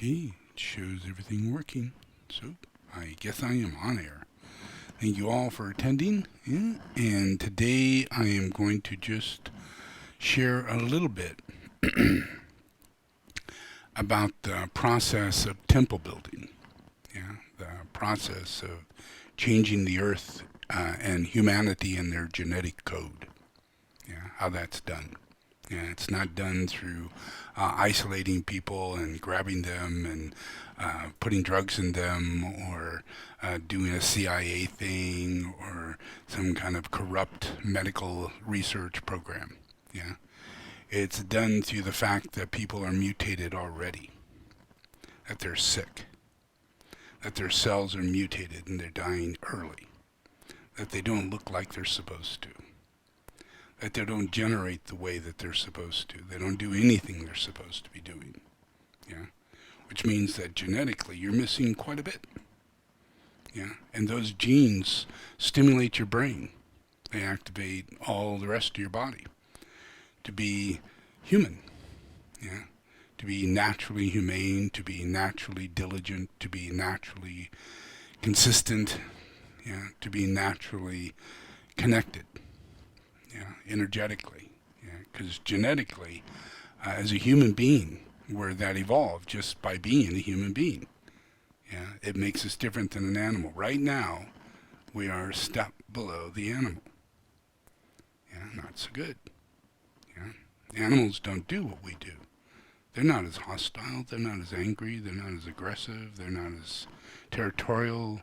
Okay, it shows everything working. So, I guess I am on air. Thank you all for attending. Yeah, and today I am going to just share a little bit about the process of temple building. Yeah, the process of changing the earth and humanity and their genetic code. Yeah, how that's done. Yeah, it's not done through isolating people and grabbing them and putting drugs in them or doing a CIA thing or some kind of corrupt medical research program. Yeah, it's done through the fact that people are mutated already, that they're sick, that their cells are mutated and they're dying early, that they don't look like they're supposed to, that they don't generate the way that they're supposed to. They don't do anything they're supposed to be doing. Yeah, which means that genetically you're missing quite a bit. Yeah, and those genes stimulate your brain. They activate all the rest of your body to be human. Yeah, to be naturally humane, to be naturally diligent, to be naturally consistent. Yeah, to be naturally connected. Yeah, energetically. Yeah, because genetically, as a human being, we're that evolved just by being a human being. Yeah, it makes us different than an animal. Right now, we are a step below the animal. Yeah, not so good. Yeah, animals don't do what we do. They're not as hostile. They're not as angry. They're not as aggressive. They're not as territorial.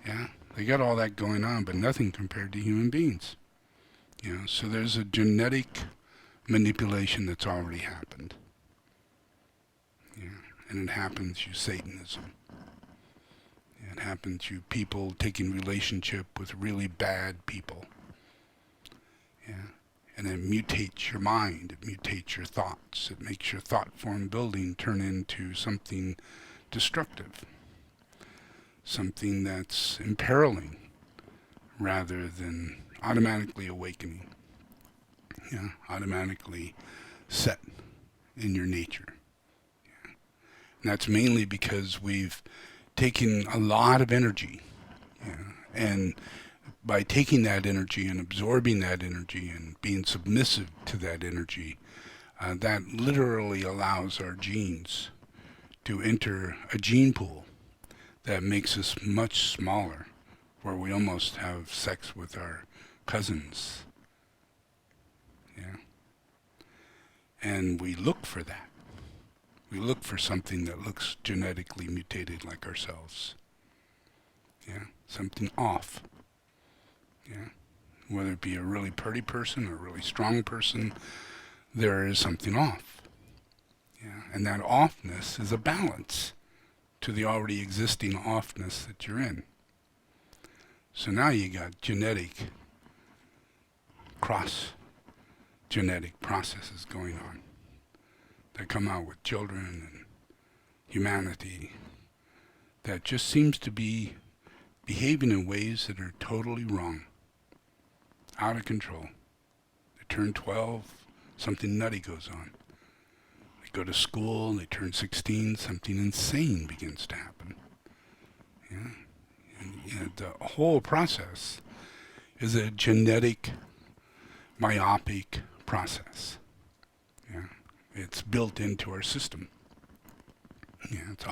Yeah, they got all that going on, but nothing compared to human beings. You know, so there's a genetic manipulation that's already happened. Yeah, and it happens through Satanism. It happens through people taking relationship with really bad people. Yeah, and it mutates your mind. It mutates your thoughts. It makes your thought form building turn into something destructive, something that's imperiling rather than automatically awakening. Yeah, automatically set in your nature. Yeah. And that's mainly because we've taken a lot of energy. Yeah. And by taking that energy and absorbing that energy and being submissive to that energy, that literally allows our genes to enter a gene pool that makes us much smaller, where we almost have sex with our cousins. Yeah. And we look for that. We look for something that looks genetically mutated like ourselves. Yeah. Something off. Yeah. Whether it be a really pretty person or a really strong person, there is something off. Yeah. And that offness is a balance to the already existing offness that you're in. So now you got cross-genetic processes going on that come out with children and humanity that just seems to be behaving in ways that are totally wrong, out of control. They turn 12, something nutty goes on. They go to school, they turn 16, something insane begins to happen. Yeah. And the whole process is a genetic, myopic process. Yeah. It's built into our system. Yeah, it's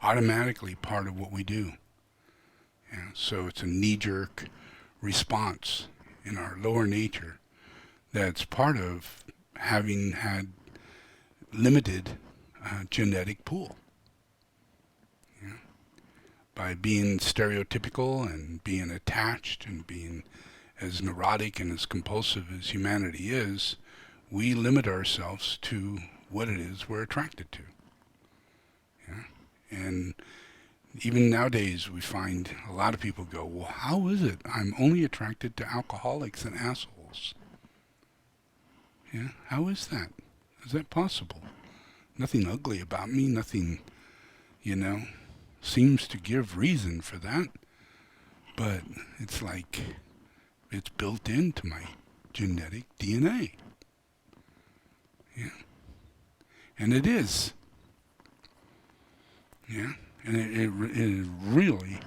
automatically part of what we do. Yeah, so it's a knee-jerk response in our lower nature that's part of having had limited genetic pool. Yeah. By being stereotypical and being attached and being as neurotic and as compulsive as humanity is, we limit ourselves to what it is we're attracted to. Yeah? And even nowadays we find a lot of people go, well, how is it I'm only attracted to alcoholics and assholes? Yeah, how is that? Is that possible? Nothing ugly about me, nothing, seems to give reason for that. But it's like, it's built into my genetic DNA. Yeah. And it is. Yeah, and it is really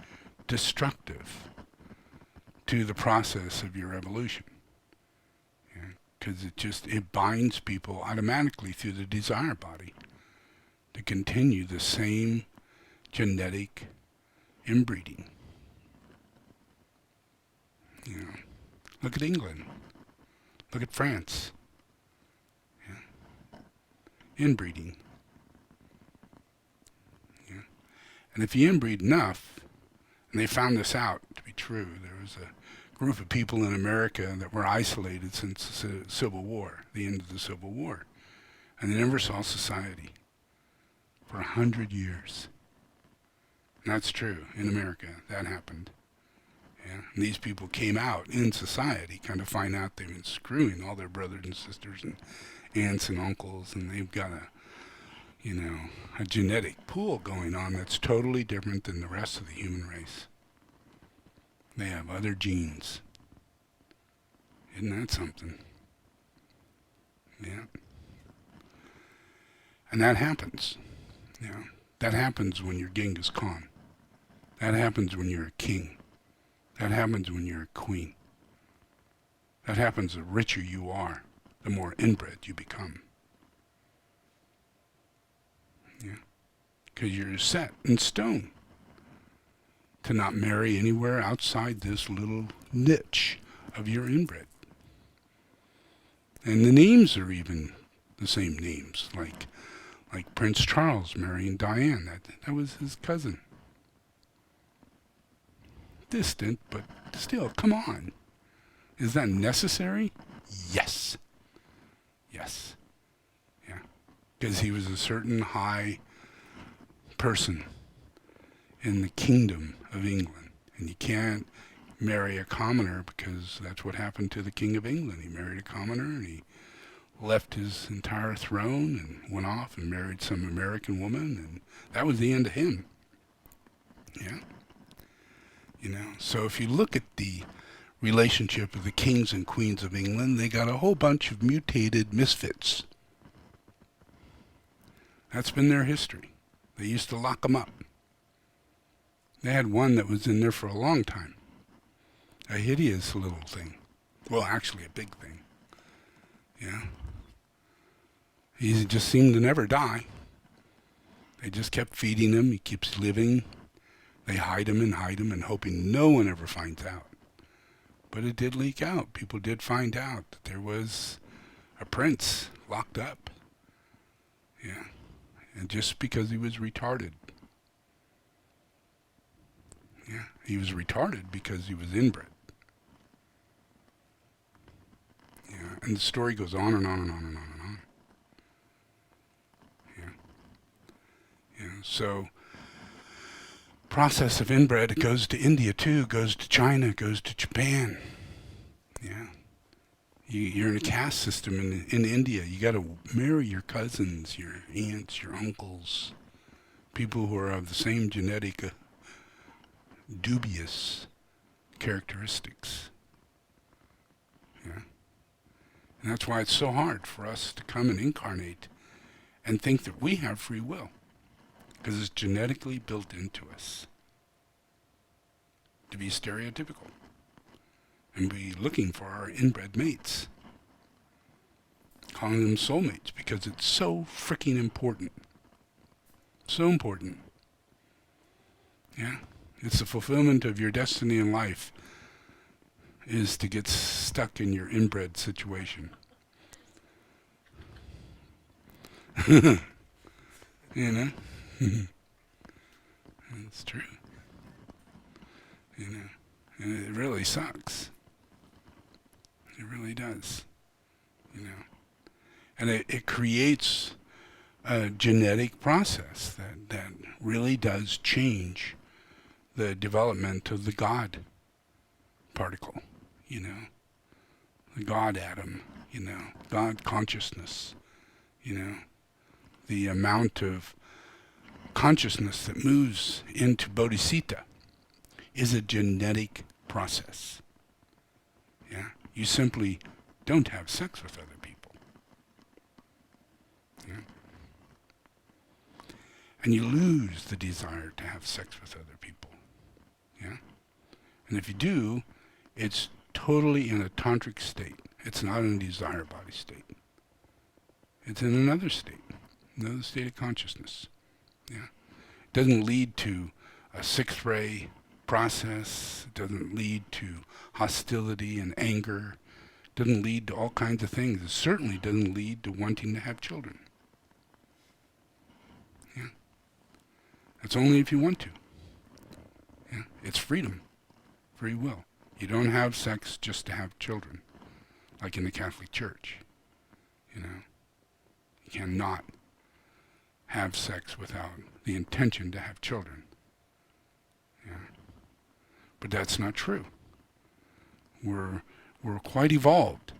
destructive to the process of your evolution. Yeah, because it binds people automatically through the desire body to continue the same genetic inbreeding. You know, look at England. Look at France. Yeah. Inbreeding. Yeah. And if you inbreed enough, and they found this out to be true, there was a group of people in America that were isolated since the Civil War, the end of the Civil War. And they never saw society for 100 years. And that's true. In America, that happened. Yeah. And these people came out in society, kind of find out they've been screwing all their brothers and sisters and aunts and uncles, and they've got a genetic pool going on that's totally different than the rest of the human race. They have other genes. Isn't that something? Yeah. And that happens. Yeah. That happens when you're Genghis Khan. That happens when you're a king. That happens when you're a queen. That happens the richer you are, the more inbred you become. Yeah. Because you're set in stone to not marry anywhere outside this little niche of your inbred. And the names are even the same names, like Prince Charles marrying Diane. That was his cousin. Distant, but still, come on. Is that necessary? Yes. Yes. Yeah. Because he was a certain high person in the kingdom of England. And you can't marry a commoner, because that's what happened to the King of England. He married a commoner, and he left his entire throne and went off and married some American woman, and that was the end of him. Yeah. So if you look at the relationship of the kings and queens of England, they got a whole bunch of mutated misfits. That's been their history. They used to lock them up. They had one that was in there for a long time. A hideous little thing. Well, actually a big thing. Yeah. He just seemed to never die. They just kept feeding him. He keeps living. They hide him and hoping no one ever finds out. But it did leak out. People did find out that there was a prince locked up. Yeah. And just because he was retarded. Yeah. He was retarded because he was inbred. Yeah. And the story goes on and on and on and on and on. Yeah. Yeah. So process of inbred, it goes to India too, goes to China, goes to Japan. Yeah. You're in a caste system in India. You got to marry your cousins, your aunts, your uncles, people who are of the same genetic dubious characteristics. Yeah. And that's why it's so hard for us to come and incarnate and think that we have free will. Because it's genetically built into us to be stereotypical and be looking for our inbred mates, calling them soulmates, because it's so freaking important. So important. Yeah. It's the fulfillment of your destiny in life is to get stuck in your inbred situation. You know? It's true. And it really sucks. It really does. And it creates a genetic process that really does change the development of the God particle, the God atom, God consciousness, the amount of consciousness that moves into bodhisattva is a genetic process. Yeah, you simply don't have sex with other people. Yeah. And you lose the desire to have sex with other people. Yeah? And if you do, it's totally in a tantric state. It's not in a desire body state. It's in another state of consciousness. Yeah? It doesn't lead to a sixth ray process. It doesn't lead to hostility and anger. It doesn't lead to all kinds of things. It certainly doesn't lead to wanting to have children. Yeah? That's only if you want to. Yeah? It's freedom, free will. You don't have sex just to have children, like in the Catholic Church. You cannot have sex without the intention to have children. Yeah? But that's not true. We're quite evolved,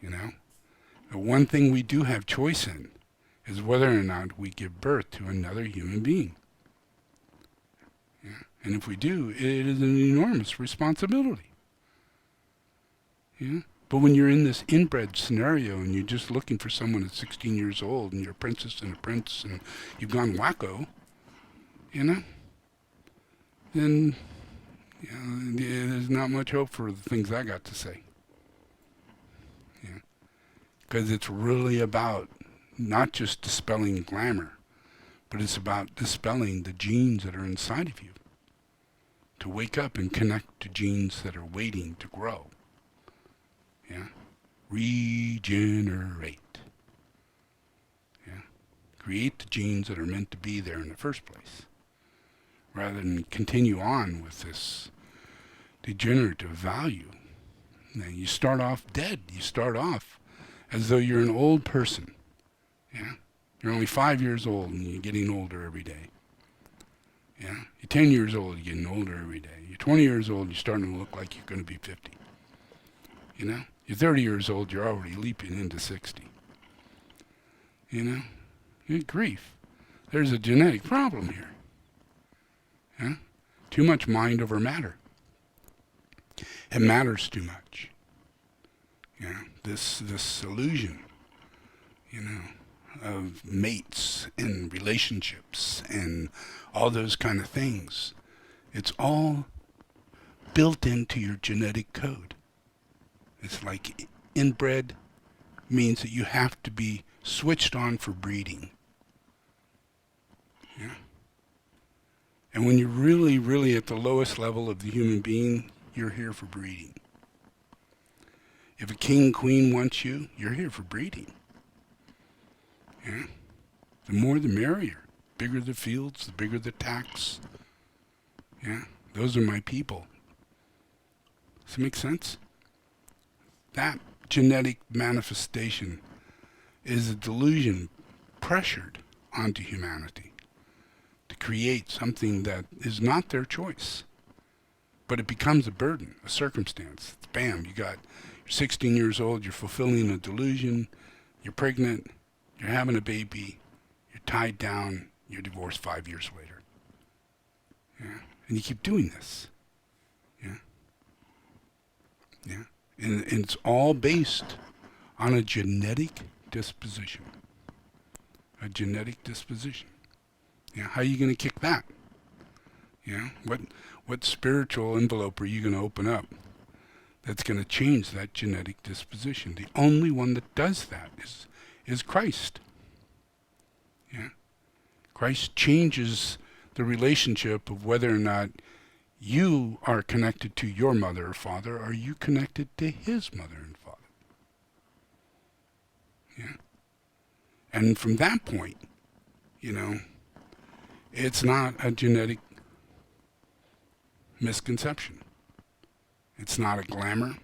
The one thing we do have choice in is whether or not we give birth to another human being. Yeah? And if we do, it is an enormous responsibility. Yeah? But when you're in this inbred scenario and you're just looking for someone at 16 years old and you're a princess and a prince and you've gone wacko, then there's not much hope for the things I got to say. Yeah? Because it's really about not just dispelling glamour, but it's about dispelling the genes that are inside of you. To wake up and connect to genes that are waiting to grow. Yeah? Regenerate. Yeah? Create the genes that are meant to be there in the first place. Rather than continue on with this degenerative value. Now, you start off dead. You start off as though you're an old person. Yeah? You're only 5 years old and you're getting older every day. Yeah? You're 10 years old, you're getting older every day. You're 20 years old, you're starting to look like you're going to be 50. You're 30 years old, you're already leaping into 60. Good grief. There's a genetic problem here. Yeah? Too much mind over matter. It matters too much. Yeah? This illusion, of mates and relationships and all those kind of things. It's all built into your genetic code. It's like inbred means that you have to be switched on for breeding. Yeah? And when you're really, really at the lowest level of the human being, you're here for breeding. If a king, queen wants you, you're here for breeding. Yeah? The more the merrier. Bigger the fields, the bigger the tax. Yeah? Those are my people. Does it make sense? That genetic manifestation is a delusion pressured onto humanity to create something that is not their choice. But it becomes a burden, a circumstance. Bam, you're 16 years old, you're fulfilling a delusion, you're pregnant, you're having a baby, you're tied down, you're divorced 5 years later. Yeah? And you keep doing this. Yeah? Yeah? And it's all based on a genetic disposition. A genetic disposition. Yeah? How are you going to kick that? Yeah? What spiritual envelope are you going to open up that's going to change that genetic disposition? The only one that does that is Christ. Yeah? Christ changes the relationship of whether or not you are connected to your mother or father, or are you connected to his mother and father? Yeah? And from that point, it's not a genetic misconception. It's not a glamour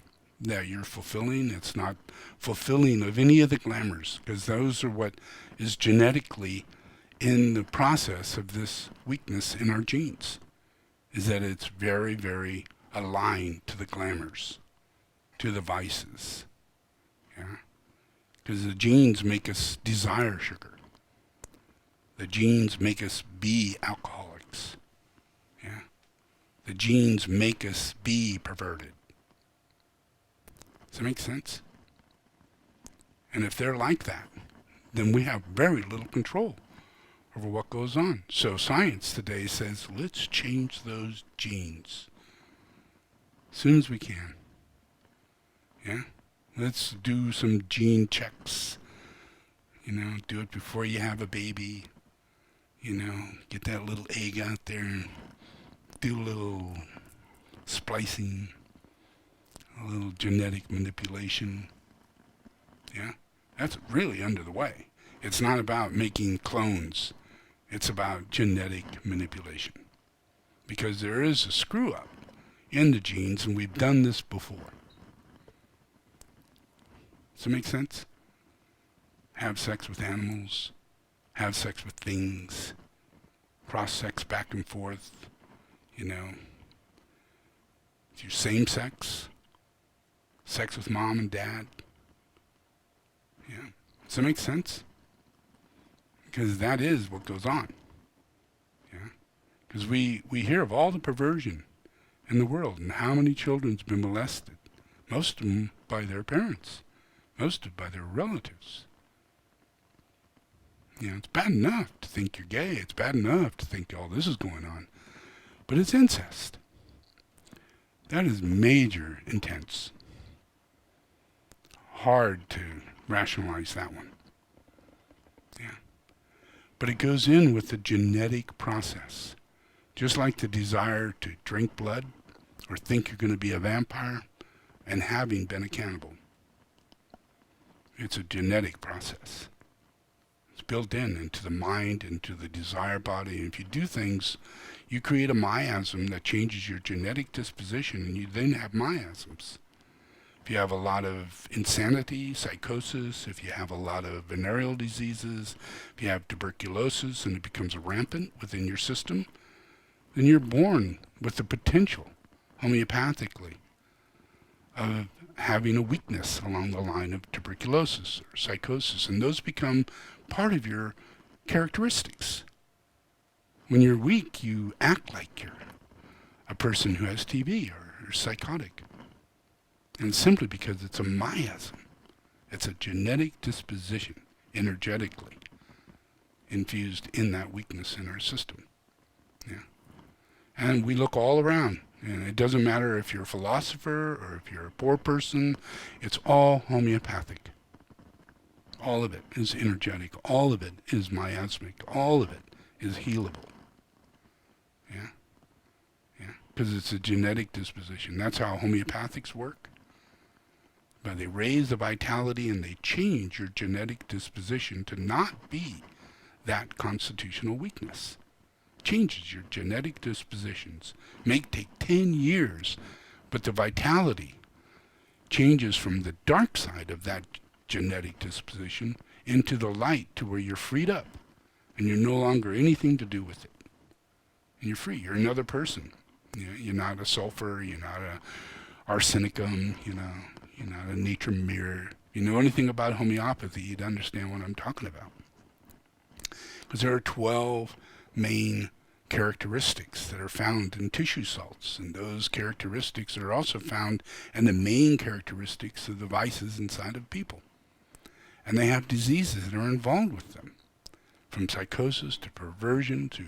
that you're fulfilling. It's not fulfilling of any of the glamours, because those are what is genetically in the process of this weakness in our genes, is that it's very, very aligned to the glamours, to the vices. Yeah? Because the genes make us desire sugar. The genes make us be alcoholics. Yeah? The genes make us be perverted. Does that make sense? And if they're like that, then we have very little control over what goes on. So science today says, let's change those genes as soon as we can. Yeah? Let's do some gene checks. Do it before you have a baby. Get that little egg out there and do a little splicing, a little genetic manipulation. Yeah? That's really under the way. It's not about making clones. It's about genetic manipulation. Because there is a screw up in the genes, and we've done this before. Does it make sense? Have sex with animals, have sex with things, cross-sex back and forth, do same sex with mom and dad. Yeah. Does that make sense? Because that is what goes on. Yeah. Because we hear of all the perversion in the world and how many children's been molested. Most of them by their parents. Most of them by their relatives. It's bad enough to think you're gay. It's bad enough to think all this is going on. But it's incest. That is major intense. Hard to rationalize that one. Yeah. But it goes in with the genetic process. Just like the desire to drink blood or think you're going to be a vampire and having been a cannibal. It's a genetic process. It's built into the mind, into the desire body. And if you do things, you create a miasm that changes your genetic disposition, and you then have miasms. If you have a lot of insanity, psychosis, if you have a lot of venereal diseases, if you have tuberculosis and it becomes rampant within your system, then you're born with the potential, homeopathically, of having a weakness along the line of tuberculosis or psychosis, and those become part of your characteristics. When you're weak, you act like you're a person who has TB or psychotic. And simply because it's a miasm. It's a genetic disposition, energetically, infused in that weakness in our system. Yeah. And we look all around. And it doesn't matter if you're a philosopher or if you're a poor person. It's all homeopathic. All of it is energetic. All of it is miasmic. All of it is healable. Yeah? Yeah. Because it's a genetic disposition. That's how homeopathics work. But they raise the vitality and they change your genetic disposition to not be that constitutional weakness. Changes your genetic dispositions. May take 10 years, but the vitality changes from the dark side of that genetic disposition into the light to where you're freed up and you're no longer anything to do with it. And you're free. You're another person. You're not a sulfur. You're not a arsenicum. You're not a nature mirror. If you know anything about homeopathy, you'd understand what I'm talking about. Because there are 12 main characteristics that are found in tissue salts, and those characteristics are also found in the main characteristics of the vices inside of people. And they have diseases that are involved with them, from psychosis to perversion to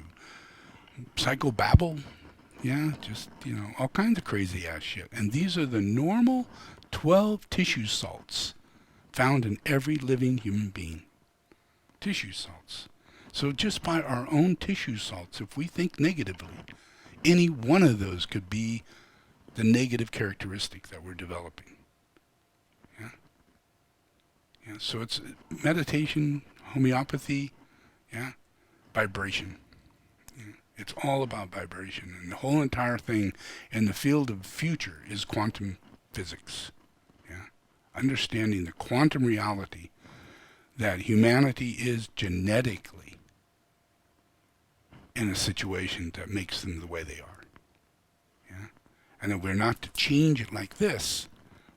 psychobabble, all kinds of crazy ass shit. And these are the normal 12 tissue salts found in every living human being. Tissue salts. So just by our own tissue salts, if we think negatively, any one of those could be the negative characteristic that we're developing. Yeah? Yeah, so it's meditation, homeopathy, vibration. Yeah? It's all about vibration. And the whole entire thing in the field of future is quantum physics. Yeah? Understanding the quantum reality that humanity is genetically in a situation that makes them the way they are. Yeah? And that we're not to change it like this,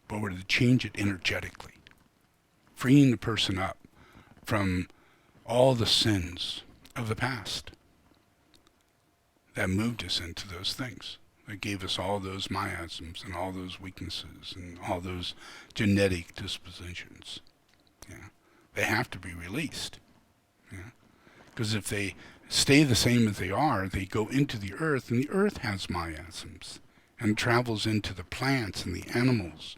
but we're to change it energetically. Freeing the person up from all the sins of the past that moved us into those things, that gave us all those miasms and all those weaknesses and all those genetic dispositions. Yeah? They have to be released. Yeah? Because if they stay the same as they are, they go into the earth, and the earth has miasms, and travels into the plants and the animals.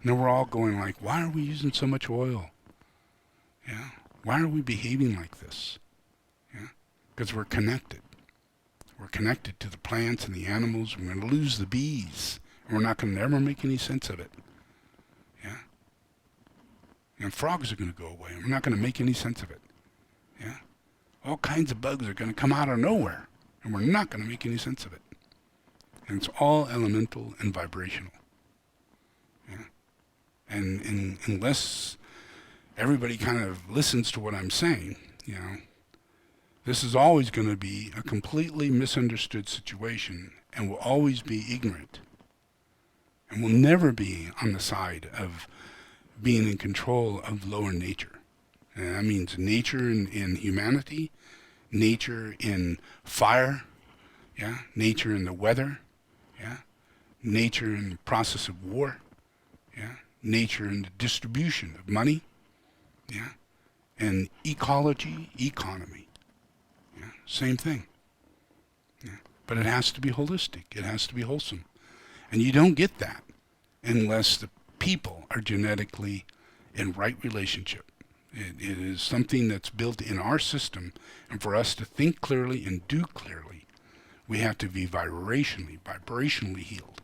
And then we're all going like, why are we using so much oil? Yeah. Why are we behaving like this? Yeah. Because we're connected. We're connected to the plants and the animals. We're going to lose the bees, and we're not going to ever make any sense of it. Yeah. And frogs are going to go away, and we're not going to make any sense of it. Yeah. All kinds of bugs are going to come out of nowhere, and we're not going to make any sense of it. And it's all elemental and vibrational. Yeah. And unless everybody kind of listens to what I'm saying, this is always going to be a completely misunderstood situation, and will always be ignorant, and will never be on the side of being in control of lower nature. And that means nature in humanity, nature in fire, yeah, nature in the weather, yeah, nature in the process of war, yeah, nature in the distribution of money, yeah, and ecology, economy, yeah, same thing. Yeah. But it has to be holistic. It has to be wholesome. And you don't get that unless the people are genetically in right relationship. It is something that's built in our system, and for us to think clearly and do clearly, we have to be vibrationally healed.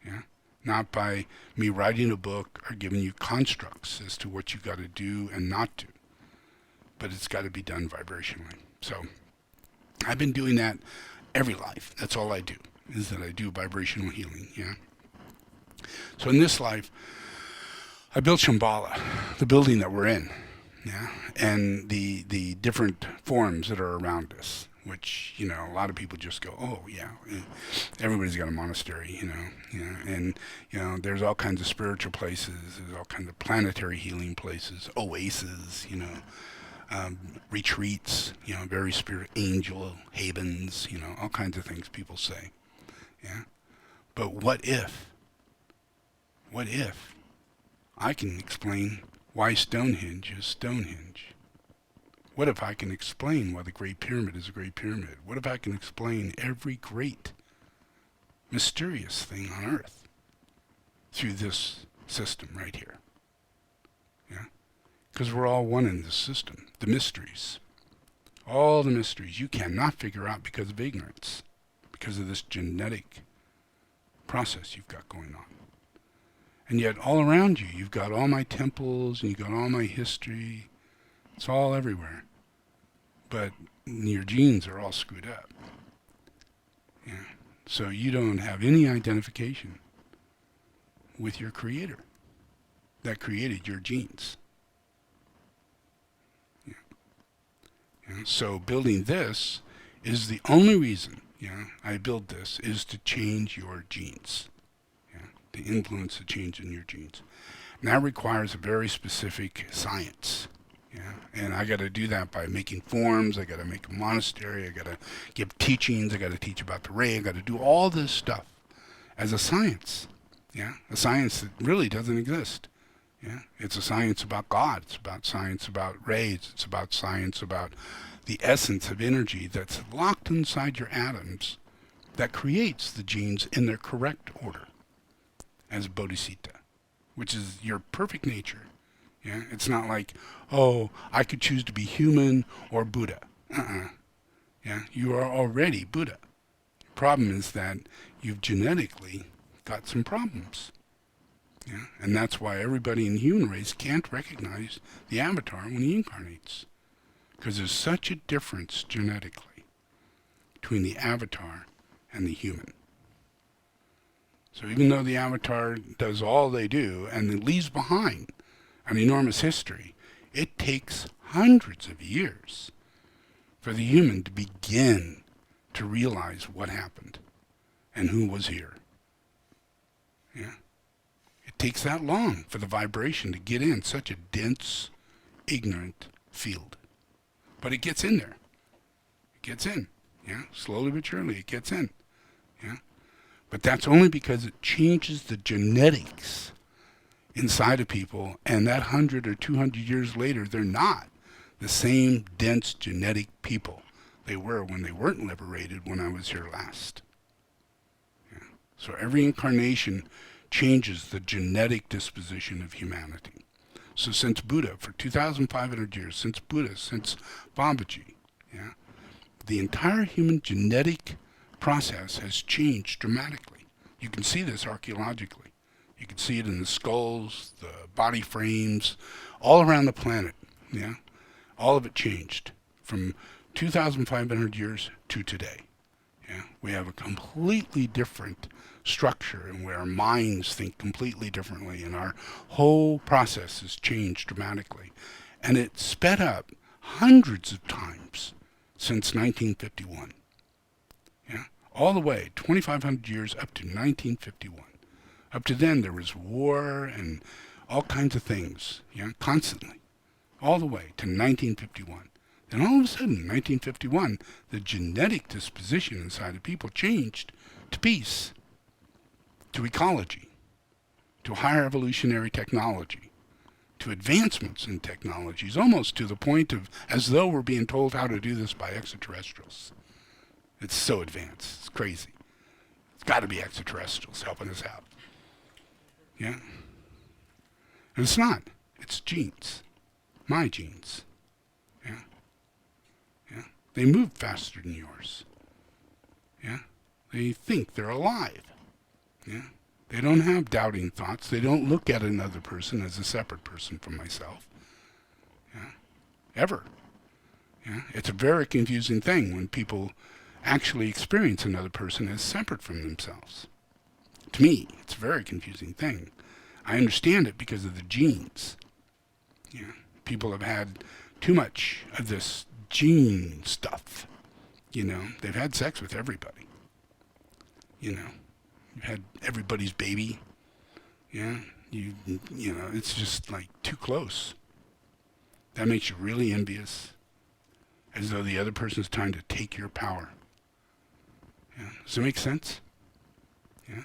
Yeah? Not by me writing a book or giving you constructs as to what you got to do and not do. But it's got to be done vibrationally. So I've been doing that every life. That's all I do, is that I do vibrational healing. Yeah. So in this life, I built Shambhala, the building that we're in, yeah, and the different forms that are around us, which, a lot of people just go, oh, yeah, everybody's got a monastery, and, there's all kinds of spiritual places, there's all kinds of planetary healing places, oases, retreats, very spirit angel havens, all kinds of things people say, yeah. But what if I can explain why Stonehenge is Stonehenge? What if I can explain why the Great Pyramid is a Great Pyramid? What if I can explain every great, mysterious thing on Earth through this system right here? Yeah? Because we're all one in this system. The mysteries. All the mysteries you cannot figure out because of ignorance, because of this genetic process you've got going on. And yet all around you, you've got all my temples, and you've got all my history. It's all everywhere. But your genes are all screwed up. Yeah. So you don't have any identification with your creator that created your genes. Yeah. Yeah. So building this is the only reason, I build this, is to change your genes. To influence the change in your genes. And that requires a very specific science. Yeah? And I got to do that by making forms, I got to make a monastery, I got to give teachings, I got to teach about the ray, I got to do all this stuff as a science. Yeah? A science that really doesn't exist. Yeah? It's a science about God, it's about science about rays, it's about science about the essence of energy that's locked inside your atoms that creates the genes in their correct order. As Bodhisattva, which is your perfect nature. Yeah, it's not like, oh, I could choose to be human or Buddha. Yeah, you are already Buddha. Problem is that you've genetically got some problems. Yeah, and that's why everybody in the human race can't recognize the avatar when he incarnates, because there's such a difference genetically between the avatar and the human. So even though the avatar does all they do and it leaves behind an enormous history, it takes hundreds of years for the human to begin to realize what happened and who was here. Yeah. It takes that long for the vibration to get in such a dense, ignorant field. But it gets in there. It gets in. Yeah. Slowly but surely it gets in. Yeah. But that's only because it changes the genetics inside of people, and that 100 or 200 years later, they're not the same dense genetic people they were when they weren't liberated when I was here last. Yeah. So every incarnation changes the genetic disposition of humanity. So since Buddha, for 2,500 years, since Buddha, since Babaji, yeah, the entire human genetic process has changed dramatically. You can see this archaeologically. You can see it in the skulls, the body frames, all around the planet. Yeah, all of it changed from 2,500 years to today. Yeah, we have a completely different structure, and where our minds think completely differently, and our whole process has changed dramatically. And it sped up hundreds of times since 1951. Yeah, all the way, 2,500 years up to 1951. Up to then, there was war and all kinds of things, yeah, constantly, all the way to 1951. Then all of a sudden, 1951, the genetic disposition inside of people changed to peace, to ecology, to higher evolutionary technology, to advancements in technologies, almost to the point of as though we're being told how to do this by extraterrestrials. It's so advanced. It's crazy. It's got to be extraterrestrials helping us out. Yeah? And it's not. It's genes. My genes. Yeah? Yeah? They move faster than yours. Yeah? They think they're alive. Yeah? They don't have doubting thoughts. They don't look at another person as a separate person from myself. Yeah? Ever. Yeah? It's a very confusing thing when people actually experience another person as separate from themselves. To me, it's a very confusing thing. I understand it because of the genes. Yeah? People have had too much of this gene stuff. You know, they've had sex with everybody. You know, you've had everybody's baby. Yeah, you know, it's just like too close. That makes you really envious, as though the other person's trying to take your power. Yeah. Does it make sense? Yeah.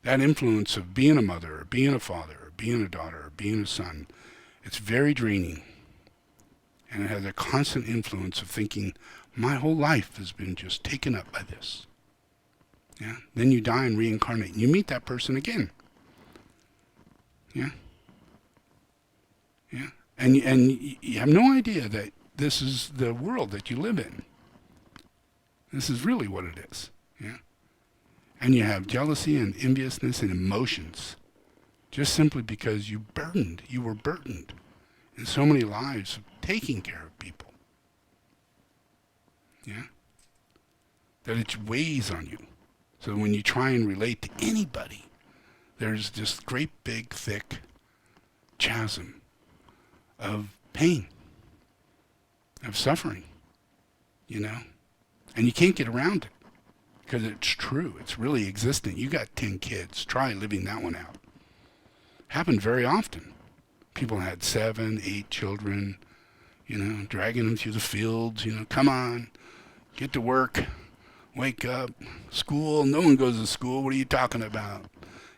That influence of being a mother, or being a father, or being a daughter, or being a son, it's very draining. And it has a constant influence of thinking, my whole life has been just taken up by this. Yeah. Then you die and reincarnate, and you meet that person again. Yeah. Yeah. And you have no idea that this is the world that you live in. This is really what it is. Yeah. And you have jealousy and enviousness and emotions, just simply because you were burdened in so many lives of taking care of people. Yeah. That it weighs on you. So when you try and relate to anybody, there's this great big thick chasm of pain, of suffering, you know, and you can't get around it because it's true. It's really existent. You got 10 kids. Try living that one out. Happened very often. People had 7, 8 children, you know, dragging them through the fields, you know, come on, get to work, wake up, school. No one goes to school. What are you talking about?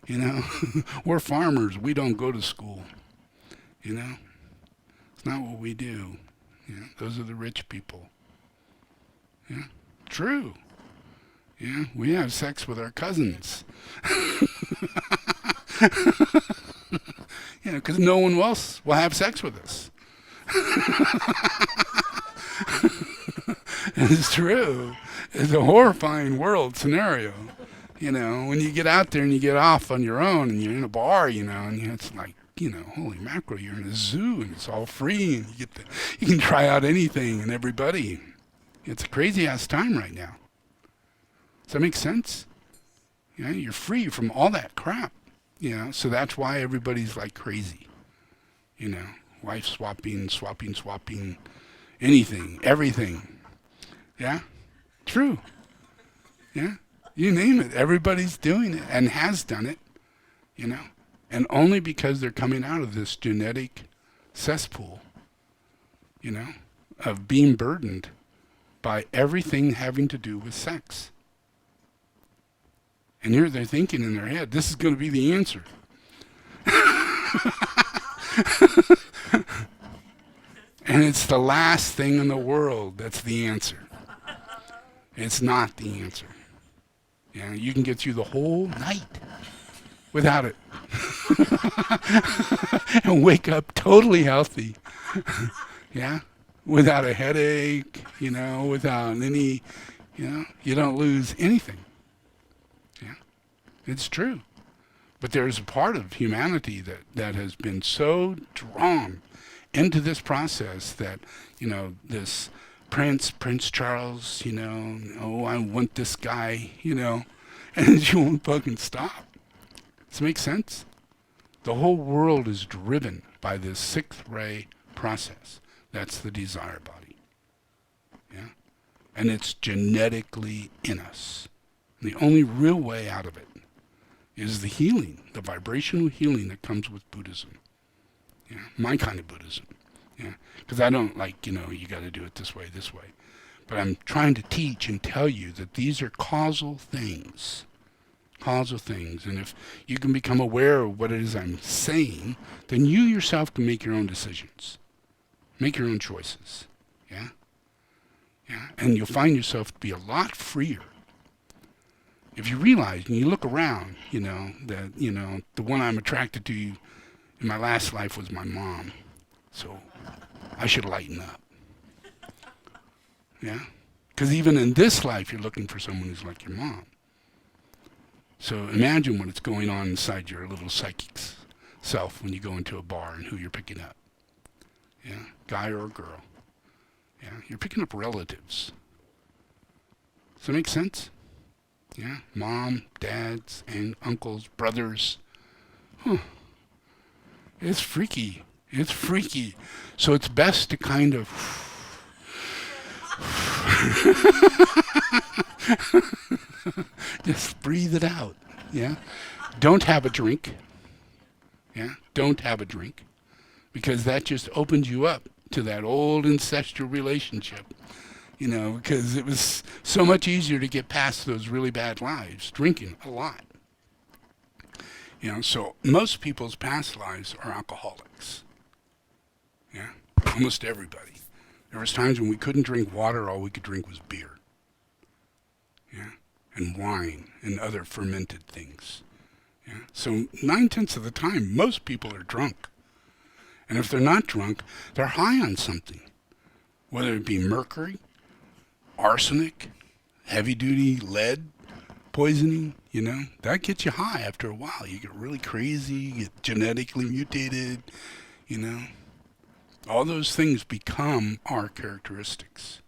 You know, we're farmers. We don't go to school. You know, it's not what we do. Yeah, those are the rich people. Yeah, true. Yeah, we have sex with our cousins. You know, because no one else will have sex with us. It's true. It's a horrifying world scenario. You know, when you get out there and you get off on your own and you're in a bar, you know, and it's like, you know, holy mackerel, you're in a zoo and it's all free and you can try out anything and everybody. It's a crazy ass time right now. Does that make sense? You know, you're free from all that crap. You know, so that's why everybody's like crazy. You know, wife swapping, anything, everything. Yeah? True. Yeah? You name it. Everybody's doing it and has done it, you know. And only because they're coming out of this genetic cesspool, you know, of being burdened by everything having to do with sex. And here they're thinking in their head, this is going to be the answer. And it's the last thing in the world that's the answer. It's not the answer. Yeah, you can get through the whole night without it. And wake up totally healthy. Yeah? Without a headache, without any, you don't lose anything. Yeah? It's true. But there's a part of humanity that has been so drawn into this process that, this Prince Charles, oh, I want this guy, and you won't fucking stop. Does this make sense? The whole world is driven by this sixth ray process. That's the desire body. Yeah? And it's genetically in us. And the only real way out of it is the healing, the vibrational healing that comes with Buddhism. Yeah? My kind of Buddhism. Yeah? Because I don't like, you got to do it this way. But I'm trying to teach and tell you that these are causal things. And if you can become aware of what it is I'm saying, then you yourself can make your own decisions. Make your own choices. Yeah? Yeah? And you'll find yourself to be a lot freer. If you realize and you look around, that, the one I'm attracted to in my last life was my mom. So I should lighten up. Yeah? Because even in this life, you're looking for someone who's like your mom. So imagine what it's going on inside your little psychic self when you go into a bar and who you're picking up. Yeah? Guy or a girl. Yeah? You're picking up relatives. Does that make sense? Yeah? Mom, dads, and uncles, brothers. It's freaky. So it's best to kind of just breathe it out. Yeah? Don't have a drink. Yeah? Don't have a drink. Because that just opens you up to that old ancestral relationship. Because it was so much easier to get past those really bad lives, drinking a lot. So most people's past lives are alcoholics. Yeah? Almost everybody. There was times when we couldn't drink water, all we could drink was beer. Yeah? And wine and other fermented things. Yeah? So 9/10 of the time, most people are drunk. And if they're not drunk, they're high on something. Whether it be mercury, arsenic, heavy-duty lead poisoning, that gets you high after a while. You get really crazy, you get genetically mutated, All those things become our characteristics.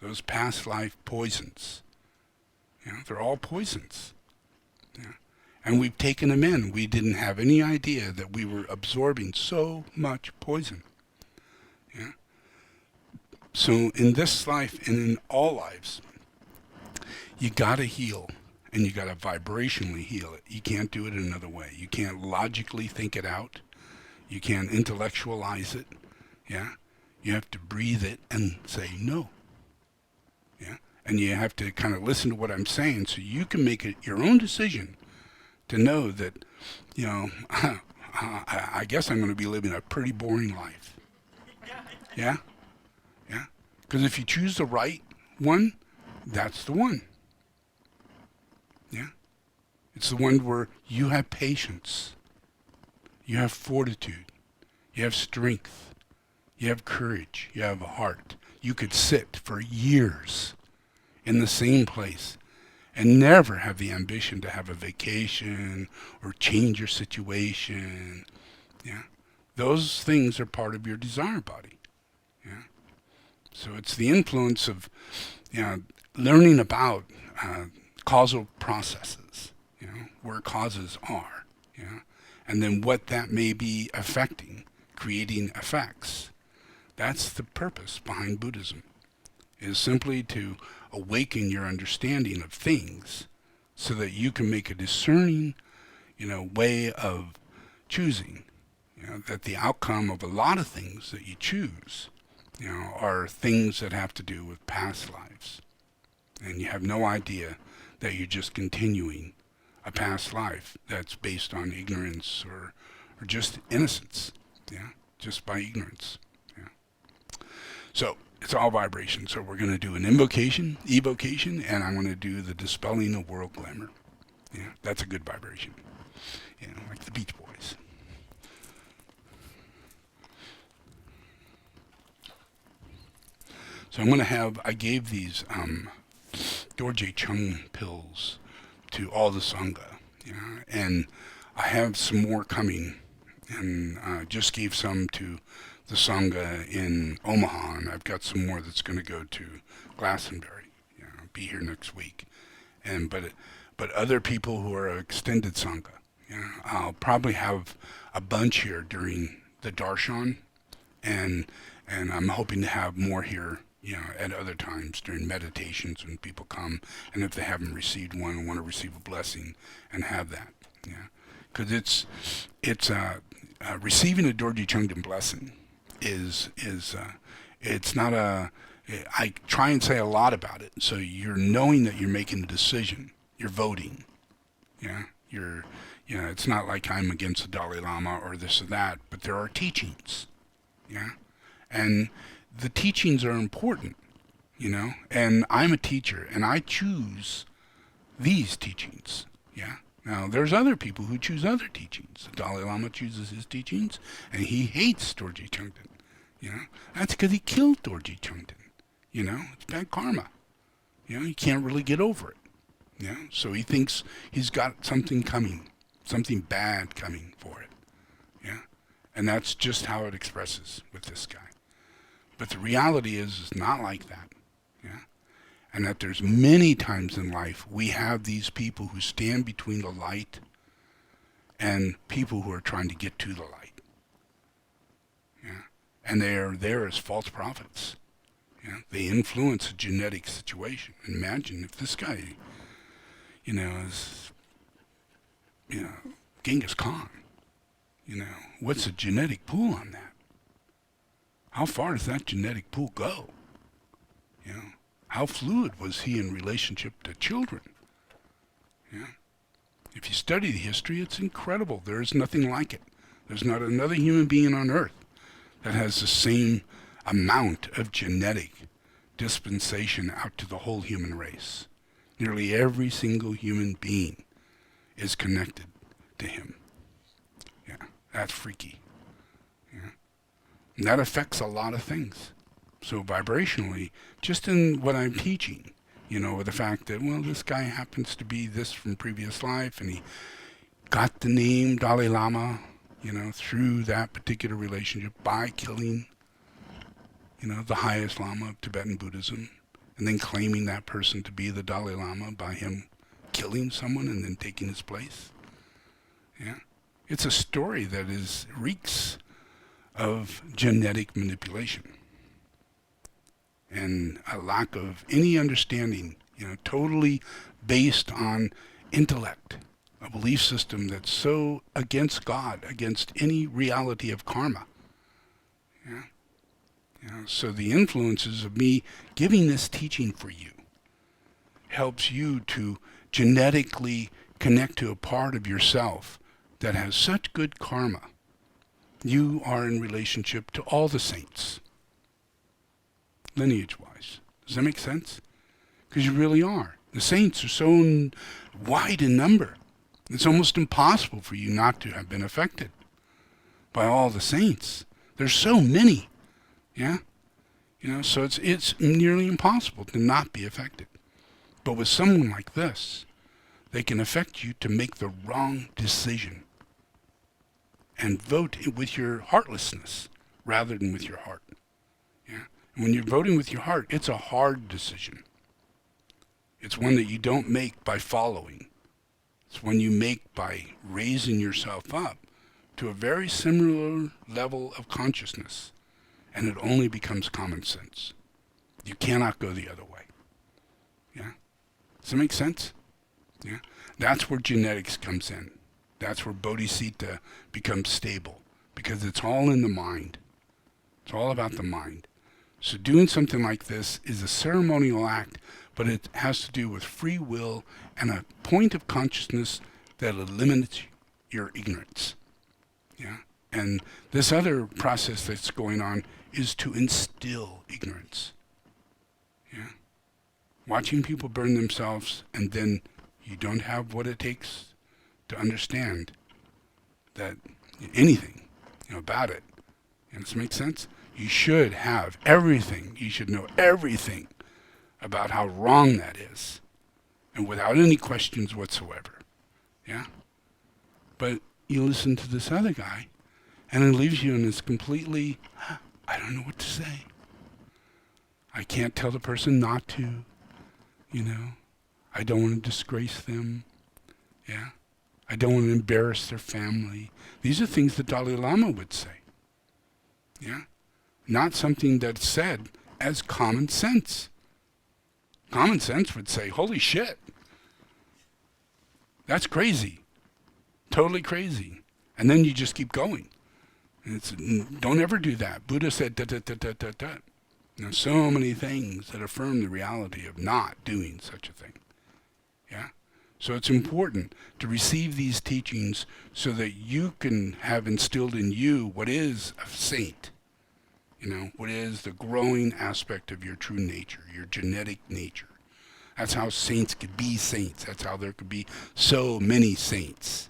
Those past life poisons. They're all poisons. Yeah. And we've taken them in. We didn't have any idea that we were absorbing so much poison. Yeah. So in this life and in all lives, you gotta heal. And you gotta vibrationally heal it. You can't do it another way. You can't logically think it out. You can't intellectualize it. Yeah. You have to breathe it and say no. Yeah. And you have to kind of listen to what I'm saying so you can make it your own decision to know that, I guess I'm going to be living a pretty boring life. Yeah? Yeah? Because if you choose the right one, that's the one. Yeah? It's the one where you have patience. You have fortitude. You have strength. You have courage. You have a heart. You could sit for years in the same place and never have the ambition to have a vacation or change your situation. Yeah? Those things are part of your desire body. Yeah? So it's the influence of learning about causal processes, where causes are, and then what that may be affecting, creating effects. That's the purpose behind Buddhism, is simply to awaken your understanding of things so that you can make a discerning, way of choosing. That the outcome of a lot of things that you choose, are things that have to do with past lives. And you have no idea that you're just continuing a past life that's based on ignorance or just innocence. Yeah, just by ignorance. Yeah. So it's all vibration. So we're going to do an invocation, evocation, and I'm going to do the dispelling of world glamour. Yeah, that's a good vibration. You know, like the Beach Boys. So I'm going to have, I gave these Dorje Chung pills to all the Sangha. Yeah, and I have some more coming, and just gave some to the Sangha in Omaha, and I've got some more that's going to go to Glastonbury. You know, be here next week. And but other people who are extended Sangha, you know, I'll probably have a bunch here during the Darshan, and I'm hoping to have more here, you know, at other times during meditations when people come, and if they haven't received one and want to receive a blessing, and have that, yeah, because it's receiving a Dorje Chungden blessing is it's not a. I try and say a lot about it, so you're knowing that you're making a decision, you're voting, yeah, you know, it's not like I'm against the Dalai Lama or this or that, but there are teachings, yeah, and the teachings are important, you know, and I'm a teacher, and I choose these teachings, yeah. Now, there's other people who choose other teachings. The Dalai Lama chooses his teachings, and he hates Dorje Chungden, you know. That's because he killed Dorje Chungden, you know. It's bad karma, you know. He can't really get over it, you know. So he thinks he's got something coming, something bad coming for it, yeah. And that's just how it expresses with this guy. But the reality is it's not like that, yeah. And that there's many times in life we have these people who stand between the light and people who are trying to get to the light, yeah. And they are there as false prophets, yeah. They influence a genetic situation. Imagine if this guy, you know, is, you know, Genghis Khan, you know, what's the genetic pool on that? How far does that genetic pool go? You know, how fluid was he in relationship to children? Yeah. If you study the history, it's incredible. There is nothing like it. There's not another human being on earth that has the same amount of genetic dispensation out to the whole human race. Nearly every single human being is connected to him. Yeah, that's freaky. Yeah. And that affects a lot of things. So vibrationally, just in what I'm teaching, you know, with the fact that, well, this guy happens to be this from previous life, and he got the name Dalai Lama, you know, through that particular relationship by killing, you know, the highest Lama of Tibetan Buddhism, and then claiming that person to be the Dalai Lama by him killing someone and then taking his place. Yeah. It's a story that reeks of genetic manipulation and a lack of any understanding, you know, totally based on intellect, a belief system that's so against God, against any reality of karma. Yeah. You know, so the influences of me giving this teaching for you helps you to genetically connect to a part of yourself that has such good karma. You are in relationship to all the saints, lineage-wise. Does that make sense? Because you really are. The saints are so wide in number. It's almost impossible for you not to have been affected by all the saints. There's so many, yeah? You know, so it's nearly impossible to not be affected. But with someone like this, they can affect you to make the wrong decision and vote with your heartlessness rather than with your heart. Yeah? And when you're voting with your heart, it's a hard decision. It's one that you don't make by following. It's one you make by raising yourself up to a very similar level of consciousness, and it only becomes common sense. You cannot go the other way. Yeah? Does that make sense? Yeah? That's where genetics comes in. That's where bodhisattva becomes stable, because it's all in the mind. It's all about the mind. So doing something like this is a ceremonial act, but it has to do with free will and a point of consciousness that eliminates your ignorance. Yeah? And this other process that's going on is to instill ignorance. Yeah. Watching people burn themselves, and then you don't have what it takes to understand that anything, about it. Does it make sense? You should have everything. You should know everything about how wrong that is, and without any questions whatsoever. Yeah? But you listen to this other guy, and it leaves you in this completely, I don't know what to say. I can't tell the person not to, I don't want to disgrace them. Yeah? I don't want to embarrass their family. These are things the Dalai Lama would say. Yeah? Not something that's said as common sense. Common sense would say, holy shit. That's crazy. Totally crazy. And then you just keep going. And don't ever do that. Buddha said, da da da da da da. So many things that affirm the reality of not doing such a thing. Yeah? So it's important to receive these teachings so that you can have instilled in you what is a saint. What is the growing aspect of your true nature, your genetic nature. That's how saints could be saints. That's how there could be so many saints.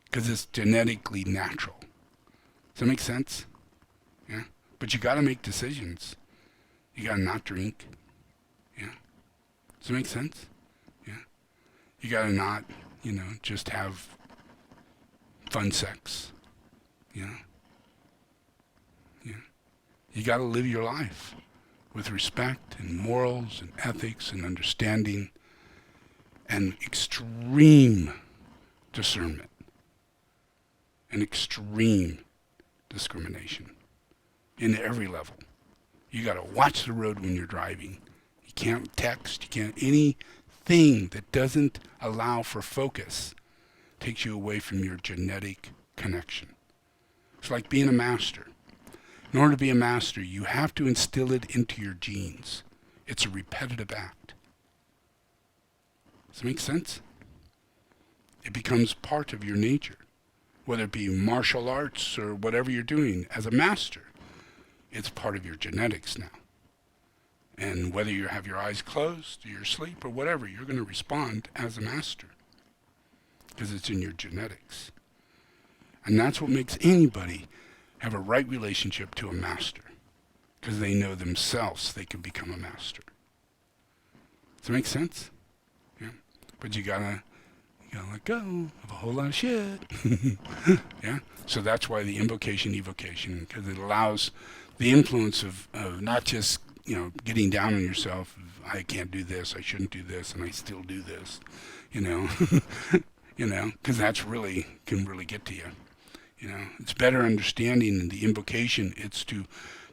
Because it's genetically natural. Does that make sense? Yeah? But you got to make decisions. You got to not drink. Yeah? Does it make sense? Yeah? You got to not, just have fun sex. Yeah? Yeah? You got to live your life with respect and morals and ethics and understanding and extreme discernment and extreme discrimination in every level. You got to watch the road when you're driving. You can't text, you can't, anything that doesn't allow for focus takes you away from your genetic connection. It's like being a master. In order to be a master, you have to instill it into your genes. It's a repetitive act. Does it make sense? It becomes part of your nature, whether it be martial arts or whatever you're doing as a master. It's part of your genetics now. And whether you have your eyes closed or you're asleep or whatever, you're going to respond as a master because it's in your genetics. And that's what makes anybody have a right relationship to a master, because they know themselves they can become a master. Does that make sense? Yeah. But you gotta let go of a whole lot of shit. Yeah. So that's why the invocation, evocation, because it allows the influence of not just getting down on yourself. I can't do this. I shouldn't do this, and I still do this. Because that's can really get to you. It's better understanding in the invocation. It's to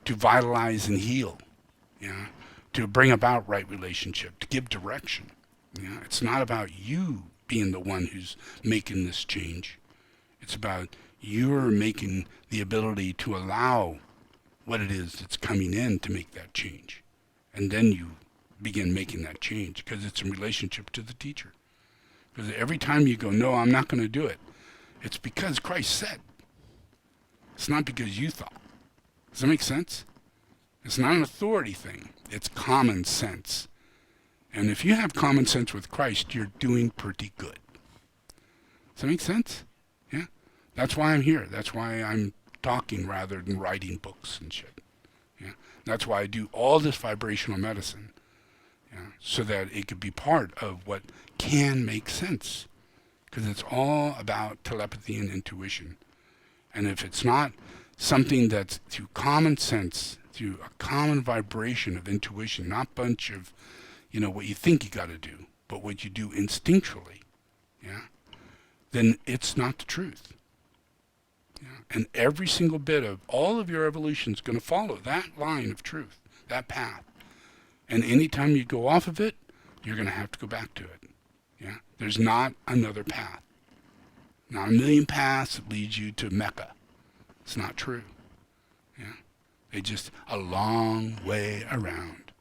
vitalize and heal, to bring about right relationship, to give direction. It's not about you being the one who's making this change. It's about you're making the ability to allow what it is that's coming in to make that change. And then you begin making that change because it's in relationship to the teacher. Because every time you go, no, I'm not going to do it, it's because Christ said. It's not because you thought. Does that make sense? It's not an authority thing. It's common sense. And if you have common sense with Christ, you're doing pretty good. Does that make sense? Yeah? That's why I'm here. That's why I'm talking rather than writing books and shit. Yeah? That's why I do all this vibrational medicine. Yeah? So that it could be part of what can make sense. Because it's all about telepathy and intuition. And if it's not something that's through common sense, through a common vibration of intuition, not bunch of, what you think you got to do, but what you do instinctually, then it's not the truth. And every single bit of all of your evolution is going to follow that line of truth, that path. And anytime you go off of it, you're going to have to go back to it. There's not another path. Not a million paths that lead you to Mecca. It's not true. They just a long way around.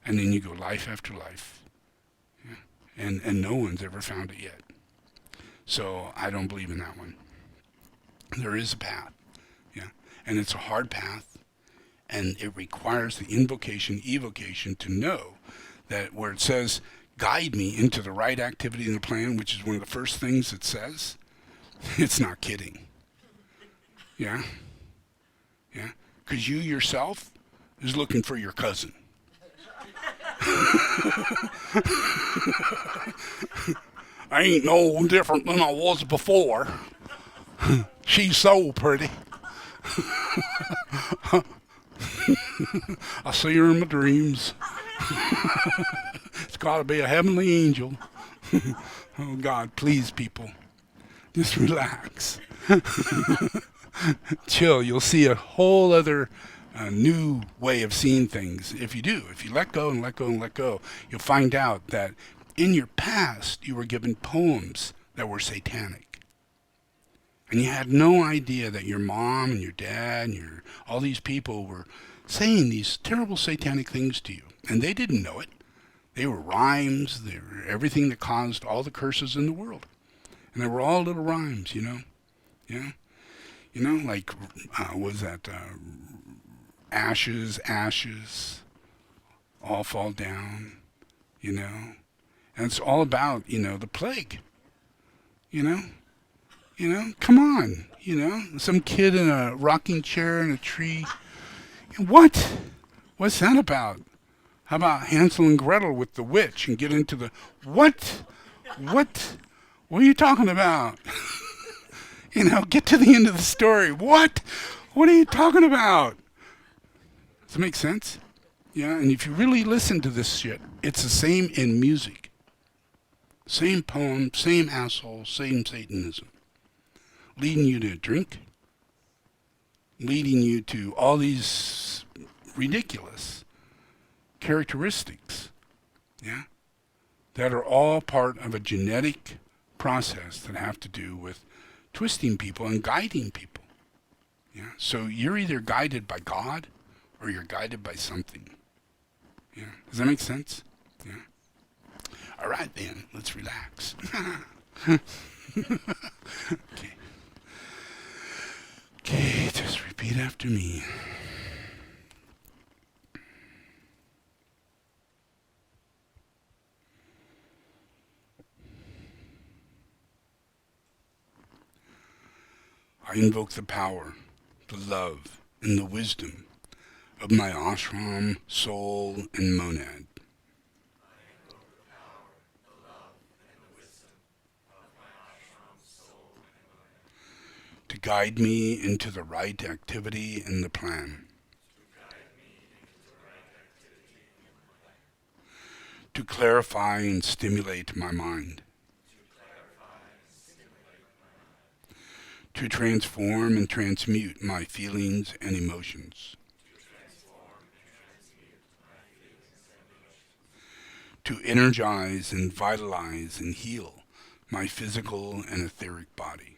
And then you go life after life. And no one's ever found it yet. So I don't believe in that one. There is a path. And it's a hard path, and it requires the invocation, evocation to know that where it says, guide me into the right activity in the plan, which is one of the first things it says, it's not kidding. Yeah? Yeah? Because you yourself is looking for your cousin. I ain't no different than I was before. She's so pretty. I see her in my dreams. It's got to be a heavenly angel. Oh God, please, people, just relax. Chill. You'll see a whole other new way of seeing things. If you let go and let go and let go, you'll find out that in your past you were given poems that were satanic. And you had no idea that your mom and your dad and all these people were saying these terrible satanic things to you. And they didn't know it. They were rhymes. They were everything that caused all the curses in the world. And they were all little rhymes, you know. Yeah. You know, like, what was that? Ashes, ashes, all fall down, you know. And it's all about, the plague, you know. Come on, some kid in a rocking chair in a tree. What? What's that about? How about Hansel and Gretel with the witch and get into the, what? What are you talking about? Get to the end of the story. What? What are you talking about? Does it make sense? Yeah, and if you really listen to this shit, it's the same in music. Same poem, same asshole, same Satanism. Leading you to drink, leading you to all these ridiculous characteristics, yeah, that are all part of a genetic process that have to do with twisting people and guiding people. Yeah, so you're either guided by God or you're guided by something. Yeah, does that make sense? Yeah. All right then, let's relax. Okay. Okay, just repeat after me. I invoke the power, the love, and the wisdom of my ashram, soul, and monad. To guide me into the right activity in the plan. To clarify and stimulate my mind. To transform and transmute my feelings and emotions. To energize and vitalize and heal my physical and etheric body.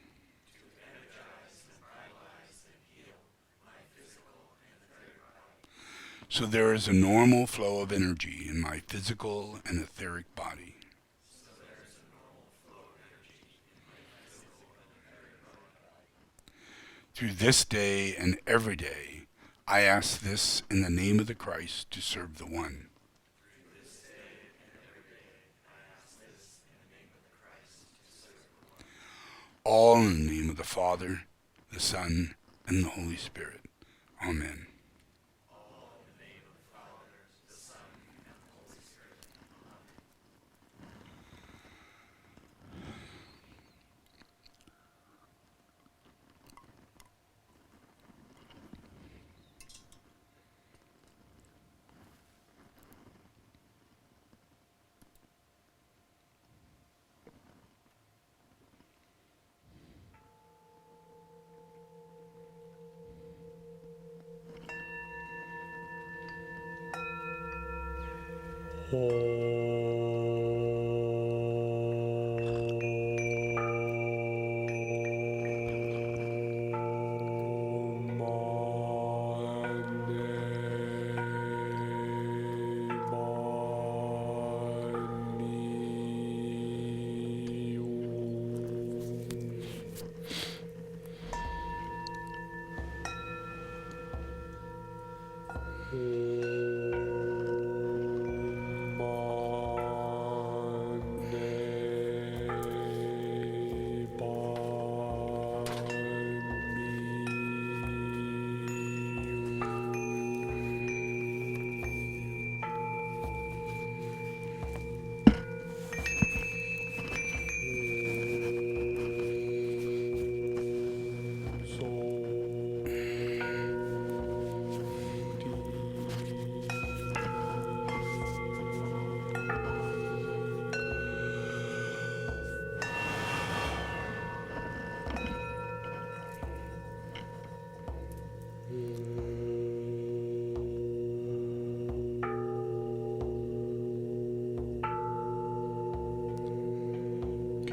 So there is a normal flow of energy in my physical and etheric body. Through this day and every day, I ask this in the name of the Christ to serve the One. All in the name of the Father, the Son, and the Holy Spirit. Amen.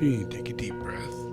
Okay, take a deep breath.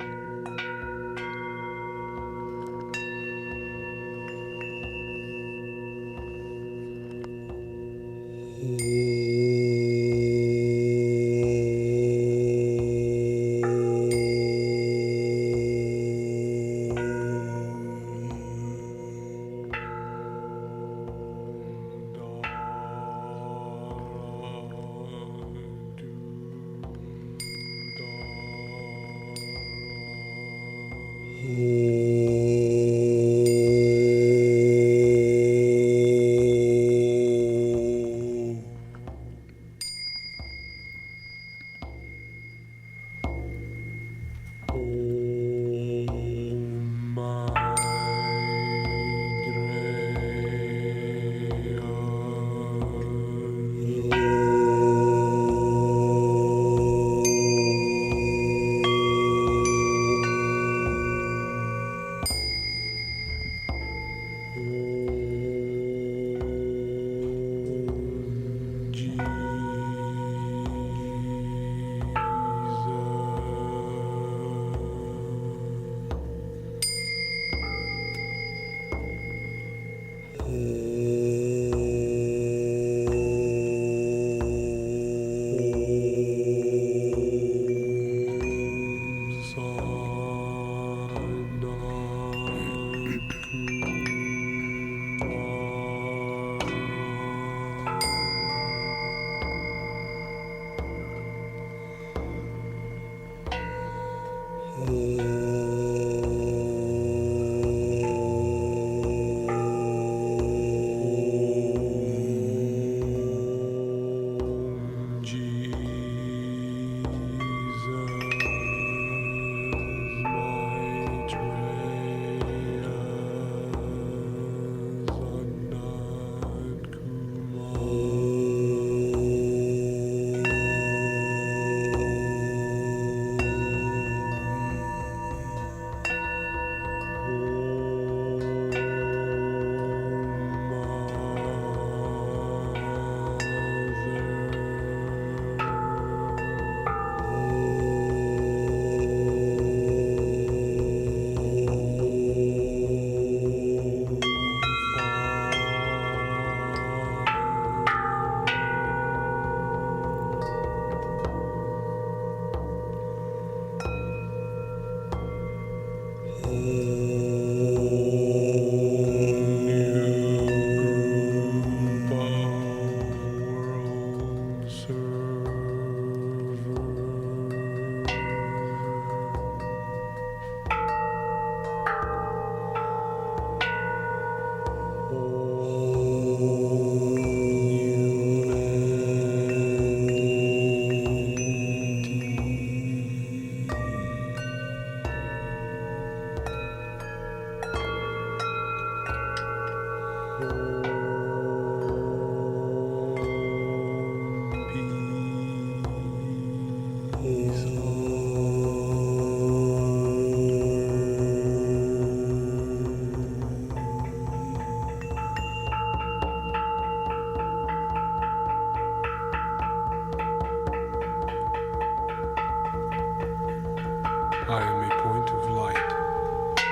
I am a point of light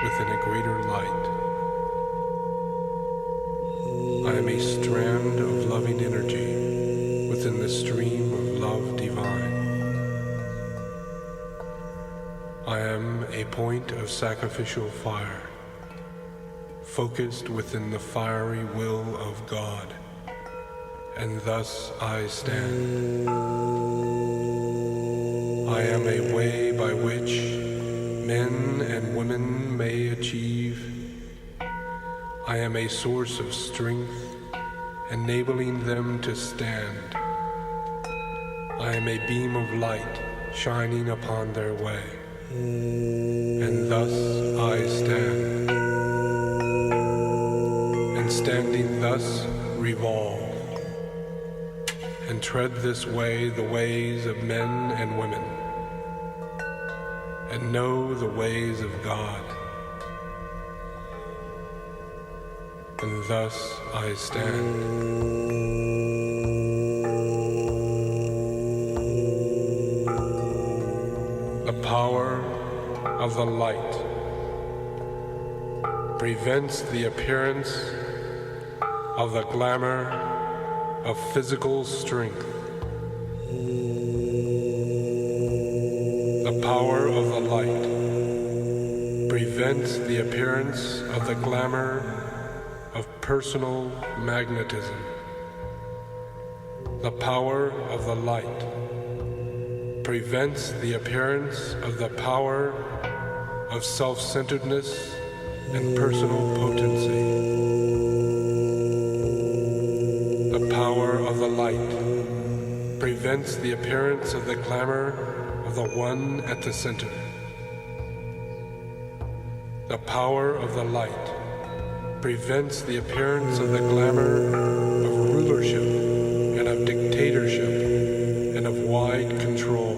within a greater light. I am a strand of loving energy within the stream of love divine. I am a point of sacrificial fire, focused within the fiery will of God, and thus I stand. I am a way by which men and women may achieve. I am a source of strength, enabling them to stand. I am a beam of light shining upon their way, and thus I stand. And standing thus, revolve, and tread this way the ways of men and women, and know the ways of God. And thus I stand. The of the light prevents the appearance of the glamour of physical strength. The power of the light prevents the appearance of the glamour of personal magnetism. The power of the light prevents the appearance of the power of self-centeredness and personal potency. The power of the light prevents the appearance of the glamour of the one at the center. The power of the light prevents the appearance of the glamour of rulership and of dictatorship and of wide control.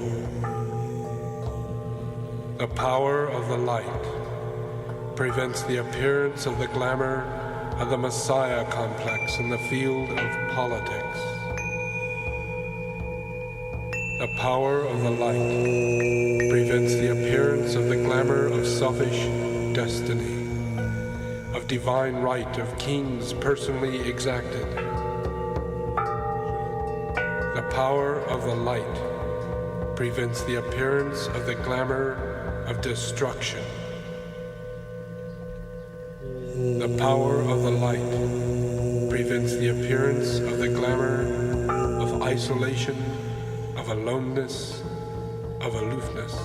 The power of the light prevents the appearance of the glamour of the Messiah complex in the field of politics. The power of the light prevents the appearance of the glamour of selfish destiny, of divine right of kings personally exacted. The power of the light prevents the appearance of the glamour of destruction. The power of the light prevents the appearance of the glamour of isolation, of aloneness, of aloofness.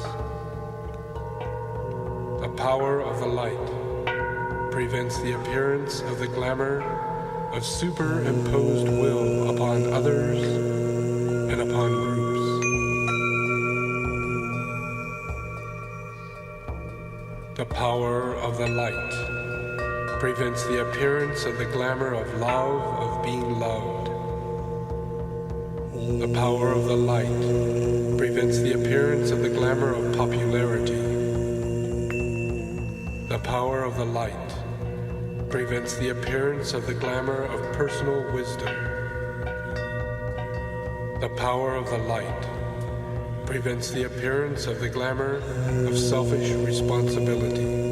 The power of the light prevents the appearance of the glamour of superimposed will upon others and upon groups. The power of the light prevents the appearance of the glamour of love, of being loved. The power of the light prevents the appearance of the glamour of popularity. The power of the light prevents the appearance of the glamour of personal wisdom. The power of the light prevents the appearance of the glamour of selfish responsibility.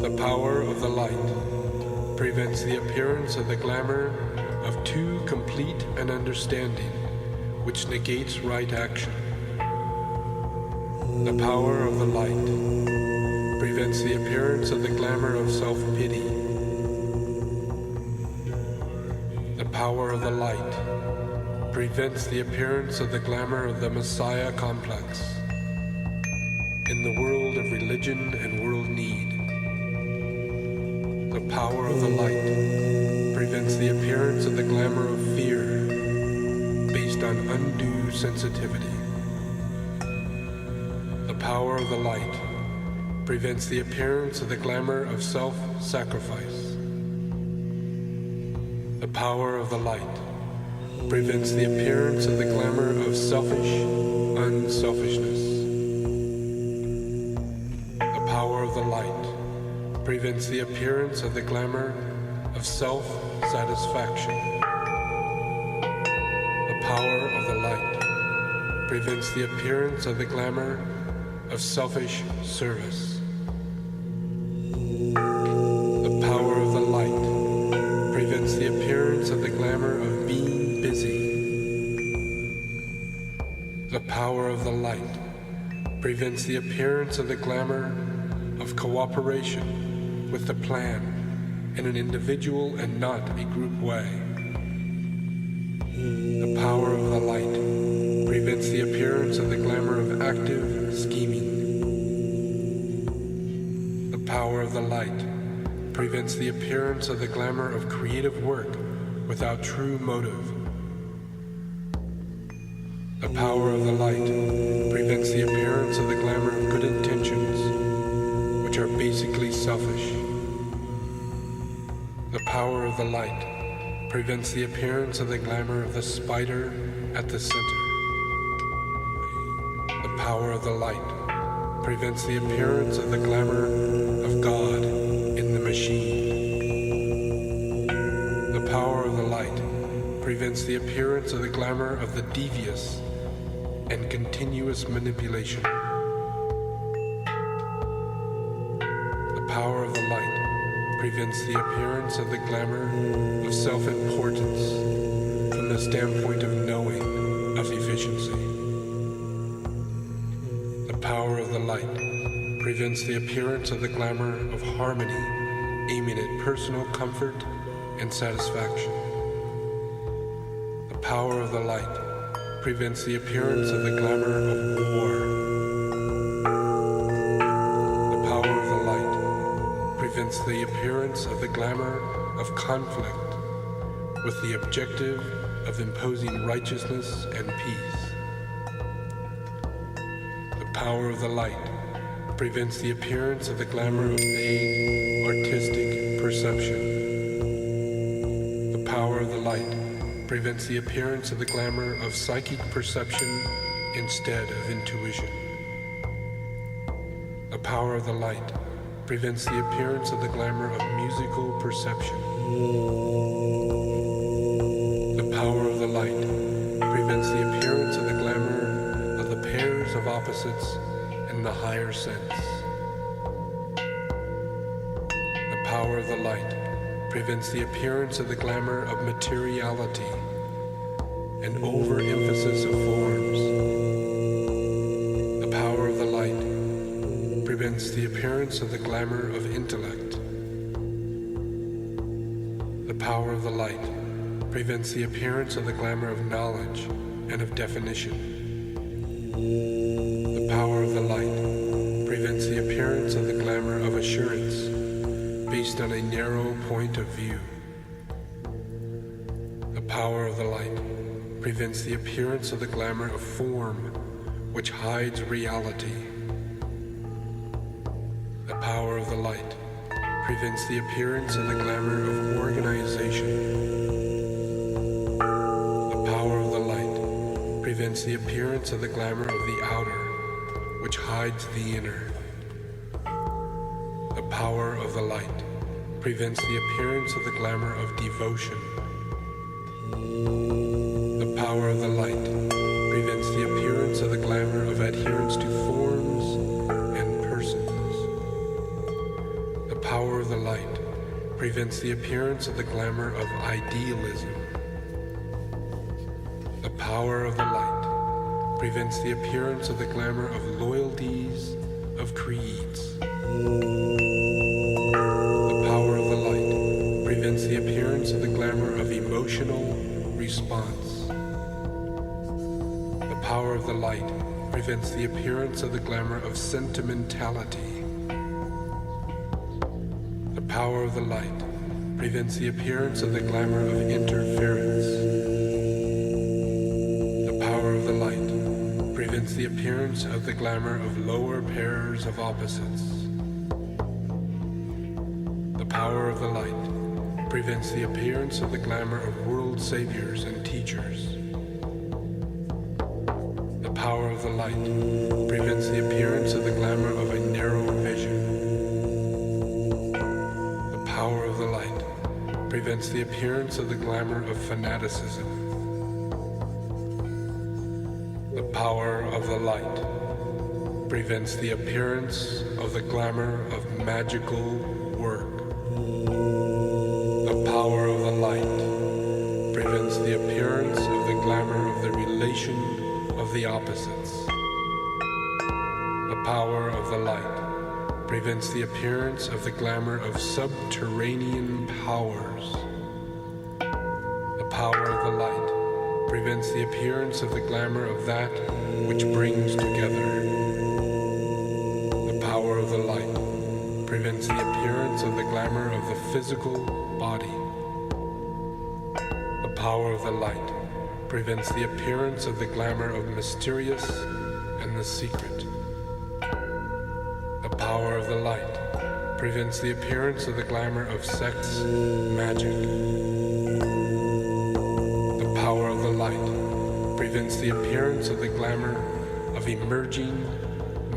The power of the light prevents the appearance of the glamour of too complete an understanding, which negates right action. The power of the light prevents the appearance of the glamour of self-pity. The power of the light prevents the appearance of the glamour of the Messiah complex in the world of religion and world need. The power of the light prevents the appearance of the glamour of fear based on undue sensitivity. The power of the light prevents the appearance of the glamour of self-sacrifice. The power of the light prevents the appearance of the glamour of selfish unselfishness. The power of the light prevents the appearance of the glamour of self-satisfaction. The power of the light prevents the appearance of the glamour of selfish service. The power of the light prevents the appearance of the glamour of being busy. The power of the light prevents the appearance of the glamour of cooperation with the plan in an individual and not a group way. The power of the light prevents the appearance of the glamour of active scheming. The power of the light prevents the appearance of the glamour of creative work without true motive. The power of the light prevents the appearance of the glamour of good intentions, which are basically selfish. The power of the light prevents the appearance of the glamour of the spider at the center. The power of the light prevents the appearance of the glamour of God in the machine. The power of the light prevents the appearance of the glamour of the devious and continuous manipulation. power of the light prevents the appearance of the glamour of self-importance from the standpoint of knowing, of efficiency. The power of the light prevents the appearance of the glamour of harmony aiming at personal comfort and satisfaction. The power of the light prevents the appearance of the glamour of war. The power of the light prevents the appearance of the glamour of conflict with the objective of imposing righteousness and peace. The power of the light prevents the appearance of the glamour of vague, artistic perception. The power of the light prevents the appearance of the glamour of psychic perception instead of intuition. The power of the light prevents the appearance of the glamour of musical perception. The power of the light prevents the appearance of the glamour of the pairs of opposites in the higher sense. The power of the light prevents the appearance of the glamour of materiality and overemphasis of forms. The power of the light prevents the appearance of the glamour of intellect. The power of the light prevents the appearance of the glamour of knowledge and of definition. The power of the light prevents the appearance of the glamour of assurance based on a narrow point of view. The power of the light prevents the appearance of the glamour of form which hides reality. The power of the light prevents the appearance of the glamour of organization. The power of the light prevents the appearance of the glamour of the outer which hides the inner. The power of the light prevents the appearance of the glamour of devotion. The power of the light prevents the appearance of the glamour of adherence to forms and persons. The power of the light prevents the appearance of the glamour of idealism. The power of the light prevents the appearance of the glamour of loyalties, of creeds. The power of the light prevents the appearance of the glamour of emotional response. The power of the light prevents the appearance of the glamour of sentimentality. The power of the light prevents the appearance of the glamour of interference. The power of the light prevents the appearance of the glamour of lower pairs of opposites. The power of the light prevents the appearance of the glamour of world saviors and teachers. The power of the light prevents the appearance of the glamour of a narrow vision. The power of the light prevents the appearance of the glamour of fanaticism. The power of the light prevents the appearance of the glamour of magical work. The power of the light prevents the appearance of the glamour of the relation of the opposites. The power of the light prevents the appearance of the glamour of subterranean powers. The power of the light prevents the appearance of the glamour of that which brings together. The power of the light prevents the appearance of the glamour of the physical body. The power of the light prevents the appearance of the glamour of mysterious and the secret. The power of the light prevents the appearance of the glamour of sex magic. The power of the light prevents the appearance of the glamour of emerging,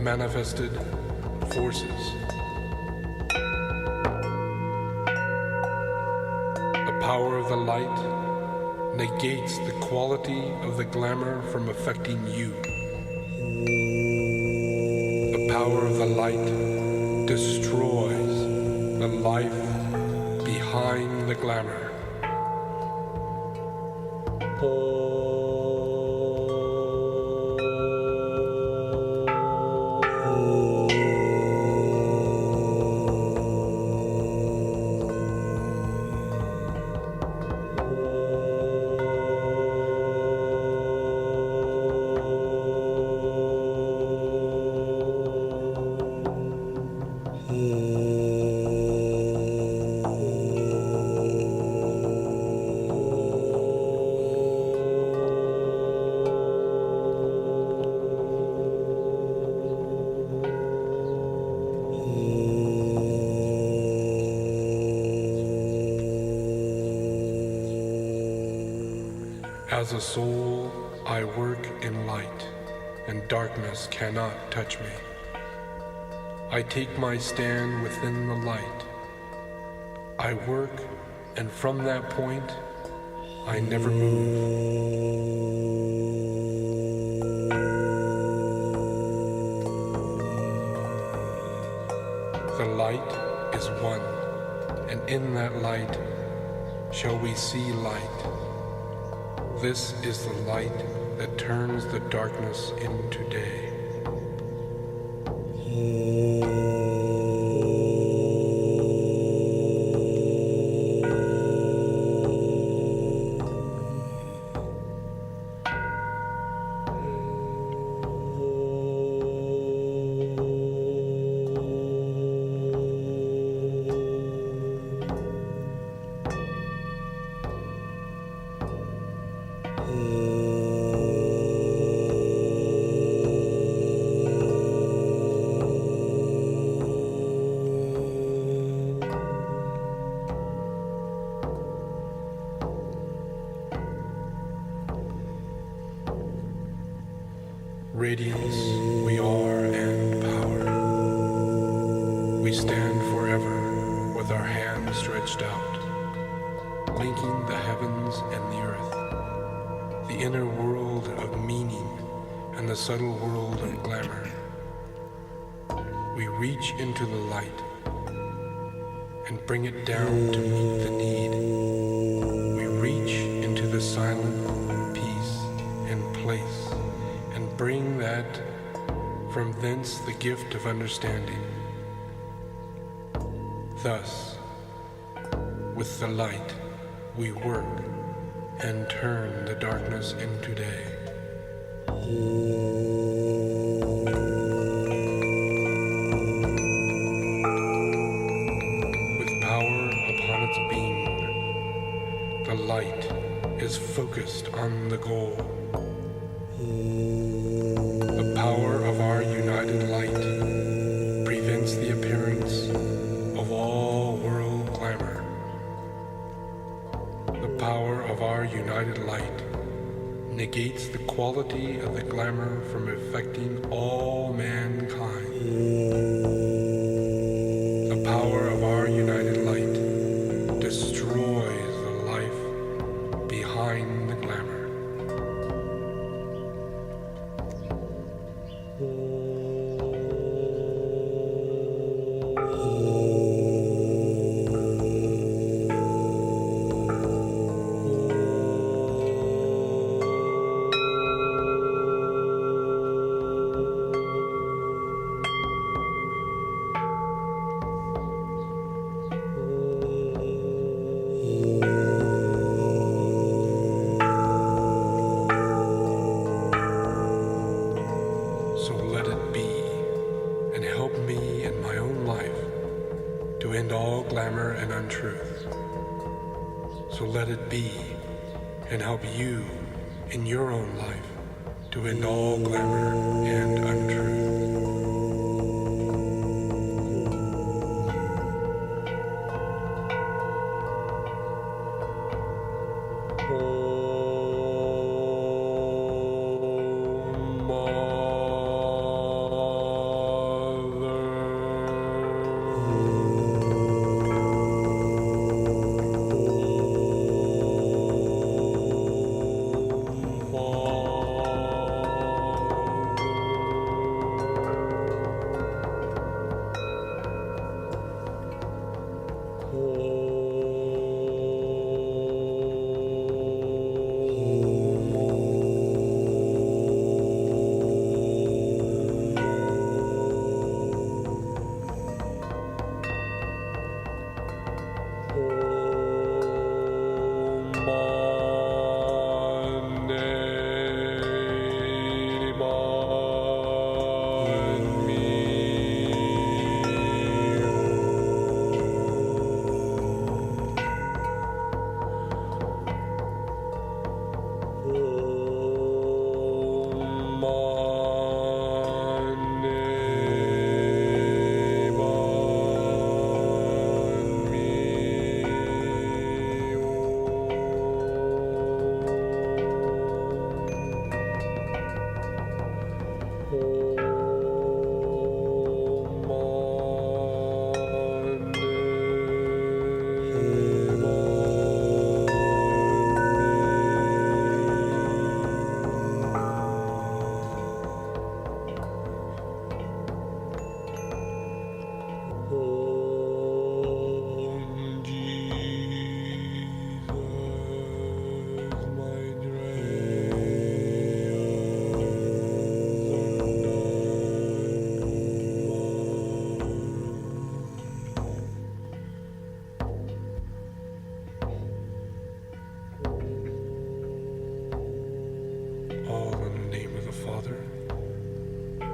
manifested forces. The power of the light negates the quality of the glamour from affecting you. The power of the light destroys the life behind the glamour. As a soul, I work in light, and darkness cannot touch me. I take my stand within the light. I work, and from that point, I never move. The light is one, and in that light shall we see light. This is the light that turns the darkness into day. Radiance we are and power. We stand forever with our hands stretched out, linking the heavens and the earth, the inner world of meaning and the subtle world of glamour. We reach into the light and bring it down to meet the need. We reach into the silent peace and place and bring that from thence the gift of understanding. Thus, with the light, we work and turn the darkness into day. With power upon its beam, the light is focused on the goal. The power of our united light prevents the appearance of all world glamour. The power of our united light negates the quality of the glamour from affecting all mankind. The power of our united light destroys the life behind the glamour. So let it be, and help me in my own life to end all glamour and untruth. So let it be, and help you in your own life to end all glamour and untruth.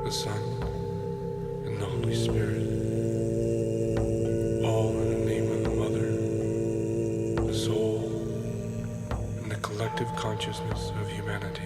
the Son, and the Holy Spirit, all in the name of the Mother, the Soul, and the collective consciousness of humanity.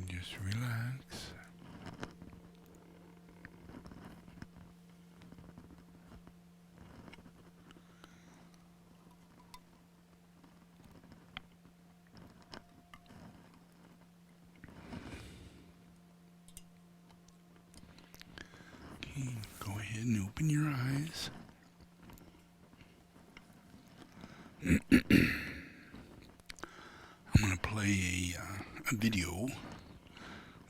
Just relax. Okay, go ahead and open your eyes. I'm going to play a video,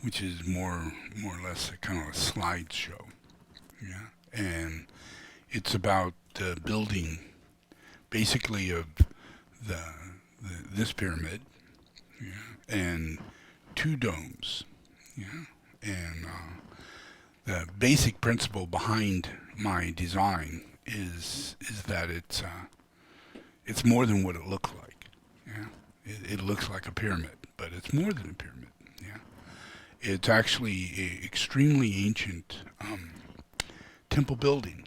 which is more or less a kind of a slideshow, yeah. And it's about the building, basically, of this pyramid, yeah, and two domes, yeah. And the basic principle behind my design is that it's more than what it looks like, yeah. It looks like a pyramid, but it's more than a pyramid, yeah. It's actually an extremely ancient temple building,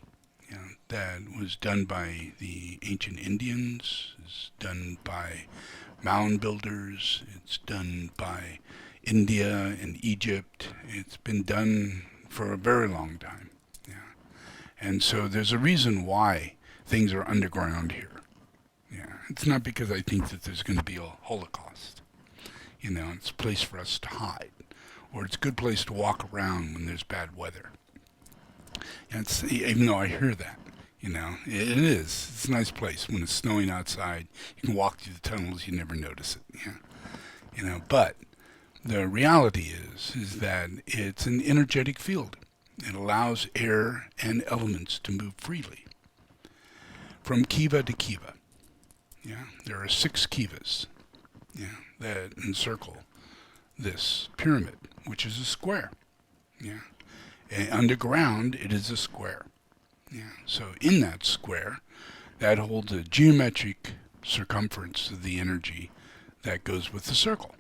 you know, that was done by the ancient Indians, it's done by mound builders, it's done by India and Egypt. It's been done for a very long time, yeah. And so there's a reason why things are underground here. Yeah, it's not because I think that there's going to be a Holocaust. You know, it's a place for us to hide, or it's a good place to walk around when there's bad weather. And it's, even though I hear that, you know, it is. It's a nice place. When it's snowing outside, you can walk through the tunnels, you never notice it. Yeah, you know. But the reality is that it's an energetic field. It allows air and elements to move freely from kiva to kiva. Yeah, there are 6 kivas, yeah, that encircle this pyramid, which is a square. Yeah, and underground it is a square. Yeah, so in that square, that holds a geometric circumference of the energy that goes with the circle.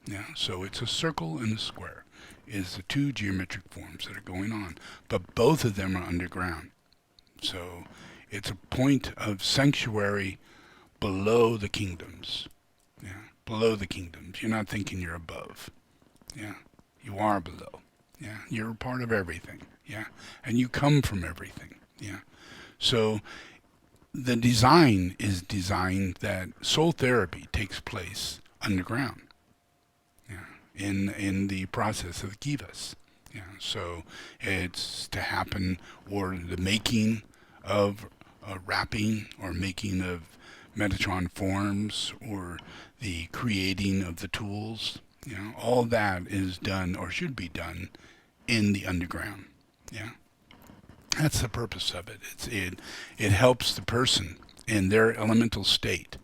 Yeah, so it's a circle and a square is the 2 geometric forms that are going on, but both of them are underground. So it's a point of sanctuary below the kingdoms. Yeah, below the kingdoms. You're not thinking you're above. Yeah, you are below. Yeah, you're a part of everything. Yeah, and you come from everything. Yeah, so the design is designed that soul therapy takes place underground. Yeah, in the process of the kivas. Yeah, so it's to happen, or the making of wrapping, or making of Metatron forms, or the creating of the tools. All that is done or should be done in the underground. Yeah. That's the purpose of it. It helps the person in their elemental state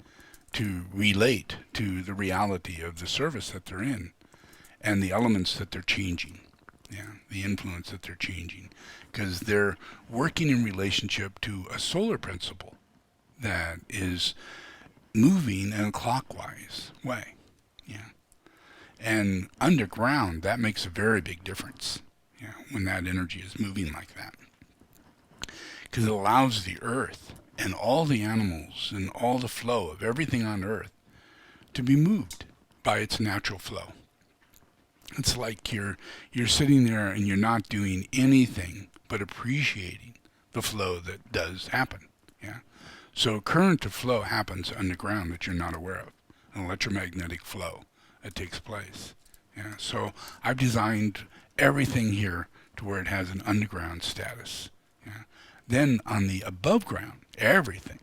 to relate to the reality of the service that they're in and the elements that they're changing. Yeah, the influence that they're changing, because they're working in relationship to a solar principle that is moving in a clockwise way. Yeah. And underground, that makes a very big difference. Yeah, when that energy is moving like that. Because it allows the earth and all the animals and all the flow of everything on earth to be moved by its natural flow. It's like you're sitting there and you're not doing anything but appreciating the flow that does happen. Yeah. So current to flow happens underground that you're not aware of. An electromagnetic flow that takes place. Yeah. So I've designed everything here to where it has an underground status. Yeah. Then on the above ground, everything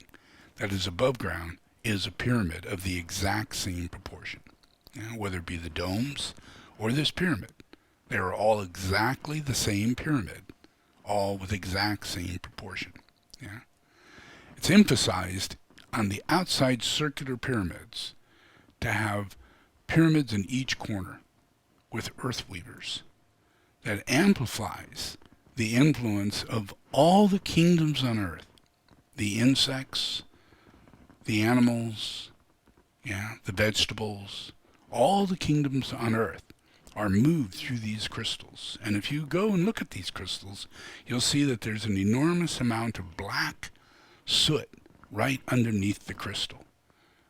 that is above ground is a pyramid of the exact same proportion. Yeah, whether it be the domes or this pyramid. They are all exactly the same pyramid, all with exact same proportion. Yeah. It's emphasized on the outside circular pyramids to have pyramids in each corner with earth weavers that amplifies the influence of all the kingdoms on earth, the insects, the animals, the vegetables, all the kingdoms on earth are moved through these crystals. And if you go and look at these crystals, you'll see that there's an enormous amount of black soot right underneath the crystal.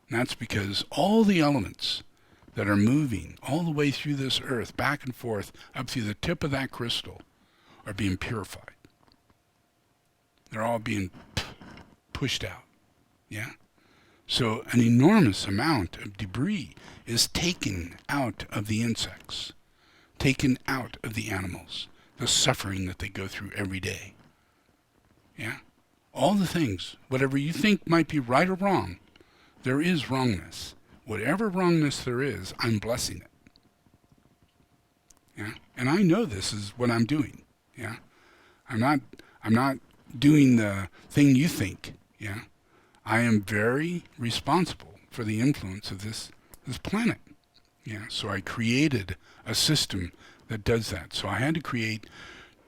And that's because all the elements that are moving all the way through this earth, back and forth, up through the tip of that crystal, are being purified. They're all being pushed out. Yeah? So an enormous amount of debris is taken out of the insects, taken out of the animals, the suffering that they go through every day. Yeah? All the things, whatever you think might be right or wrong, there is wrongness. Whatever wrongness there is, I'm blessing it. Yeah? And I know this is what I'm doing. Yeah? I'm not doing the thing you think. Yeah? I am very responsible for the influence of this planet. Yeah, so I created a system that does that. So I had to create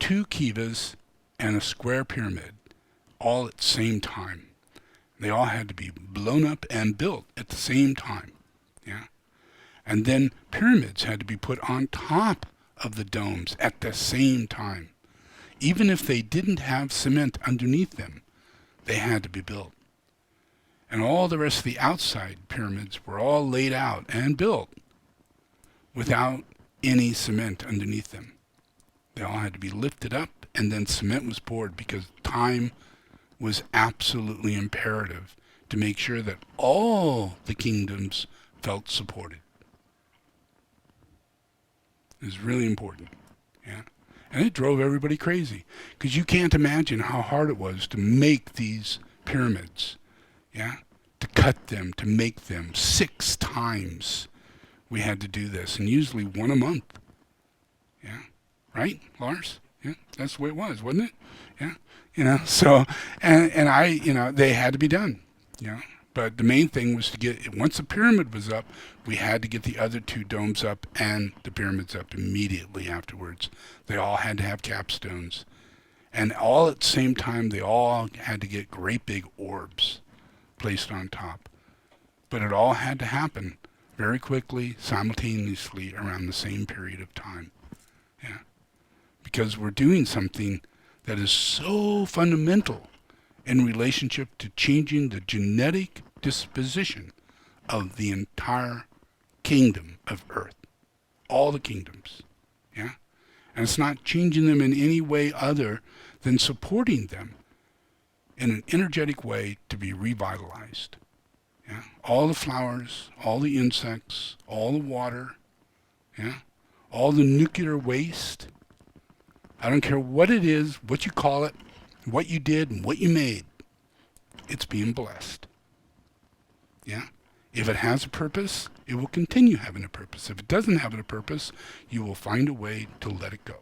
2 kivas and a square pyramid all at the same time. They all had to be blown up and built at the same time. Yeah. And then pyramids had to be put on top of the domes at the same time. Even if they didn't have cement underneath them, they had to be built. And all the rest of the outside pyramids were all laid out and built without any cement underneath them. They all had to be lifted up, and then cement was poured because time was absolutely imperative to make sure that all the kingdoms felt supported. It was really important. Yeah. And it drove everybody crazy because you can't imagine how hard it was to make these pyramids. Yeah, to cut them, to make them 6 times we had to do this, and usually 1 a month. Yeah, right, Lars? Yeah, that's the way it was, wasn't it? Yeah, so, and I, they had to be done, but the main thing was to get, once the pyramid was up, we had to get the other 2 domes up and the pyramids up immediately afterwards. They all had to have capstones, and all at the same time, they all had to get great big orbs placed on top. But it all had to happen very quickly, simultaneously, around the same period of time. Yeah. Because we're doing something that is so fundamental in relationship to changing the genetic disposition of the entire kingdom of Earth. All the kingdoms. Yeah. And it's not changing them in any way other than supporting them in an energetic way to be revitalized. Yeah? All the flowers, all the insects, all the water, all the nuclear waste. I don't care what it is, what you call it, what you did, and what you made. It's being blessed. Yeah? If it has a purpose, it will continue having a purpose. If it doesn't have a purpose, you will find a way to let it go.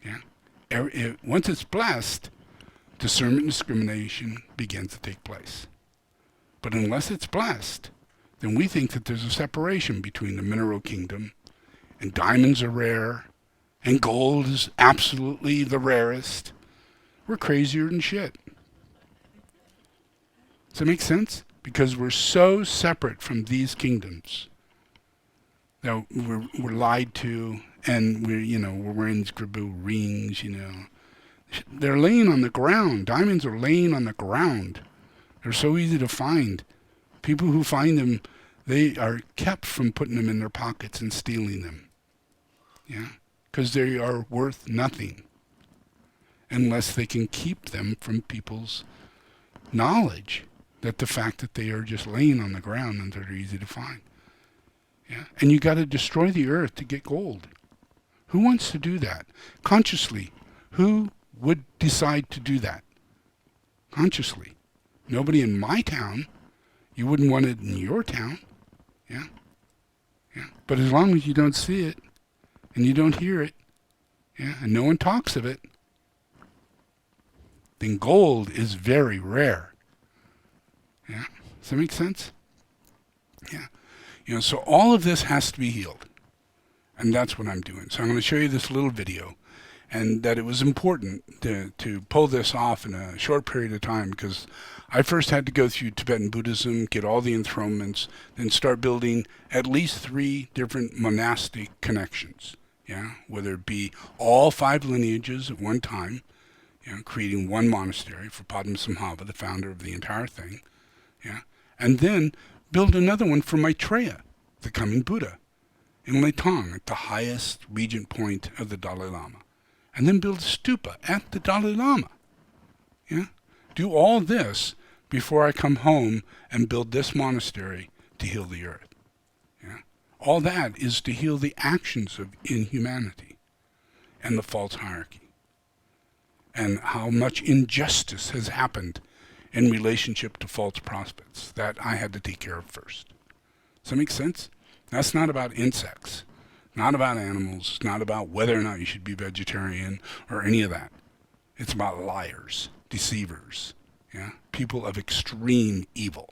Yeah? Once it's blessed, discernment and discrimination begins to take place. But unless it's blessed, then we think that there's a separation between the mineral kingdom, and diamonds are rare, and gold is absolutely the rarest. We're crazier than shit. Does that make sense? Because we're so separate from these kingdoms that we're lied to, and we're wearing scribble rings. They're laying on the ground. Diamonds are laying on the ground. They're so easy to find. People who find them, they are kept from putting them in their pockets and stealing them. Yeah, because they are worth nothing unless they can keep them from people's knowledge. That the fact that they are just laying on the ground and they're easy to find. Yeah? And you got to destroy the earth to get gold. Who wants to do that? Consciously. Who would decide to do that? Consciously. Nobody in my town. You wouldn't want it in your town. Yeah? Yeah. But as long as you don't see it, and you don't hear it, yeah, and no one talks of it, then gold is very rare. Yeah, does that make sense? Yeah. So all of this has to be healed. And that's what I'm doing. So I'm going to show you this little video. And that it was important to pull this off in a short period of time, because I first had to go through Tibetan Buddhism, get all the enthronements, then start building at least 3 different monastic connections. Yeah, whether it be all 5 lineages at one time, creating one monastery for Padmasambhava, the founder of the entire thing. Yeah, and then build another one for Maitreya, the coming Buddha, in Leitong, at the highest regent point of the Dalai Lama. And then build a stupa at the Dalai Lama. Yeah, do all this before I come home and build this monastery to heal the earth. Yeah, all that is to heal the actions of inhumanity and the false hierarchy, and how much injustice has happened in relationship to false prophets that I had to take care of first. Does that make sense? That's not about insects, not about animals, it's not about whether or not you should be vegetarian or any of that. It's about liars, deceivers, yeah, people of extreme evil,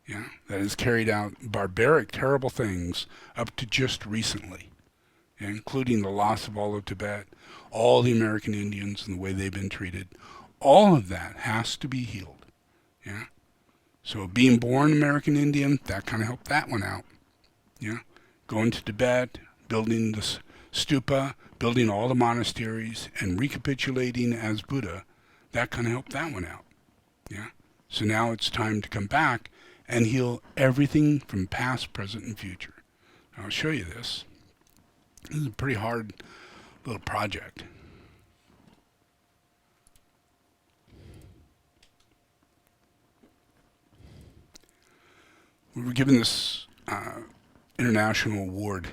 yeah, that has carried out barbaric, terrible things up to just recently, yeah, including the loss of all of Tibet, all the American Indians and the way they've been treated. All of that has to be healed. Yeah. So being born American Indian, that kind of helped that one out. Yeah. Going to Tibet, building the stupa, building all the monasteries, and recapitulating as Buddha, that kind of helped that one out. Yeah. So now it's time to come back and heal everything from past, present, and future. I'll show you this. This is a pretty hard little project. We were given this international award,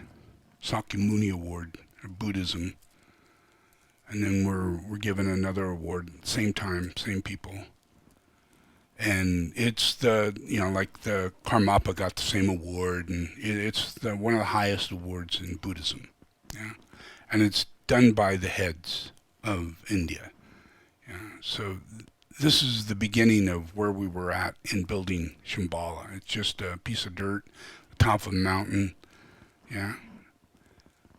Sakyamuni Award, for Buddhism, and then we're given another award, same time, same people. And it's like the Karmapa got the same award, and it's one of the highest awards in Buddhism. Yeah, and it's done by the heads of India. Yeah, so this is the beginning of where we were at in building Shambhala. It's just a piece of dirt, the top of a mountain, yeah.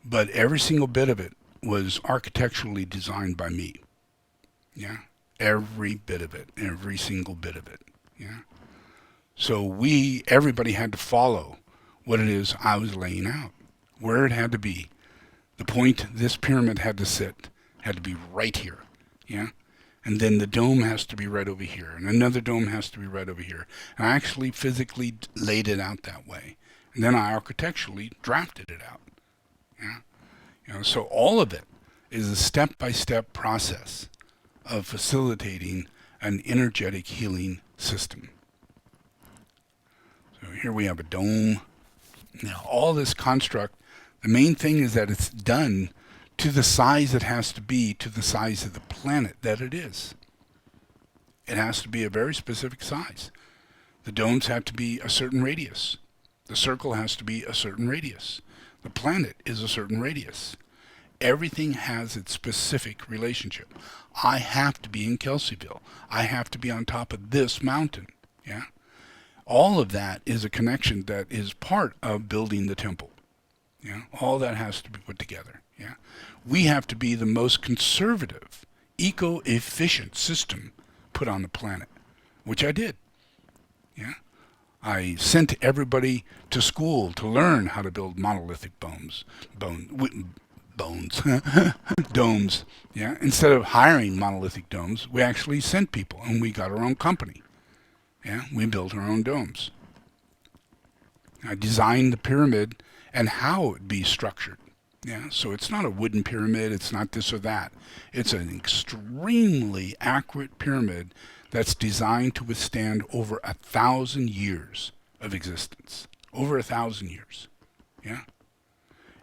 But every single bit of it was architecturally designed by me, yeah. Every bit of it, every single bit of it, yeah. So everybody had to follow what it is I was laying out, where it had to be. The point this pyramid had to sit had to be right here, yeah. And then the dome has to be right over here, and another dome has to be right over here. And I actually physically laid it out that way. And then I architecturally drafted it out. Yeah? So all of it is a step-by-step process of facilitating an energetic healing system. So here we have a dome. Now all this construct, the main thing is that it's done to the size it has to be, to the size of the planet that it is. It has to be a very specific size. The domes have to be a certain radius. The circle has to be a certain radius. The planet is a certain radius. Everything has its specific relationship. I have to be in Kelseyville. I have to be on top of this mountain. Yeah? All of that is a connection that is part of building the temple. Yeah? All that has to be put together. Yeah? We have to be the most conservative, eco-efficient system put on the planet, which I did. Yeah? I sent everybody to school to learn how to build monolithic domes. Yeah. Instead of hiring monolithic domes, we actually sent people, and we got our own company. Yeah. We built our own domes. I designed the pyramid and how it would be structured. Yeah. So it's not a wooden pyramid. It's not this or that. It's an extremely accurate pyramid that's designed to withstand over 1,000 years of existence. Over 1,000 years. Yeah.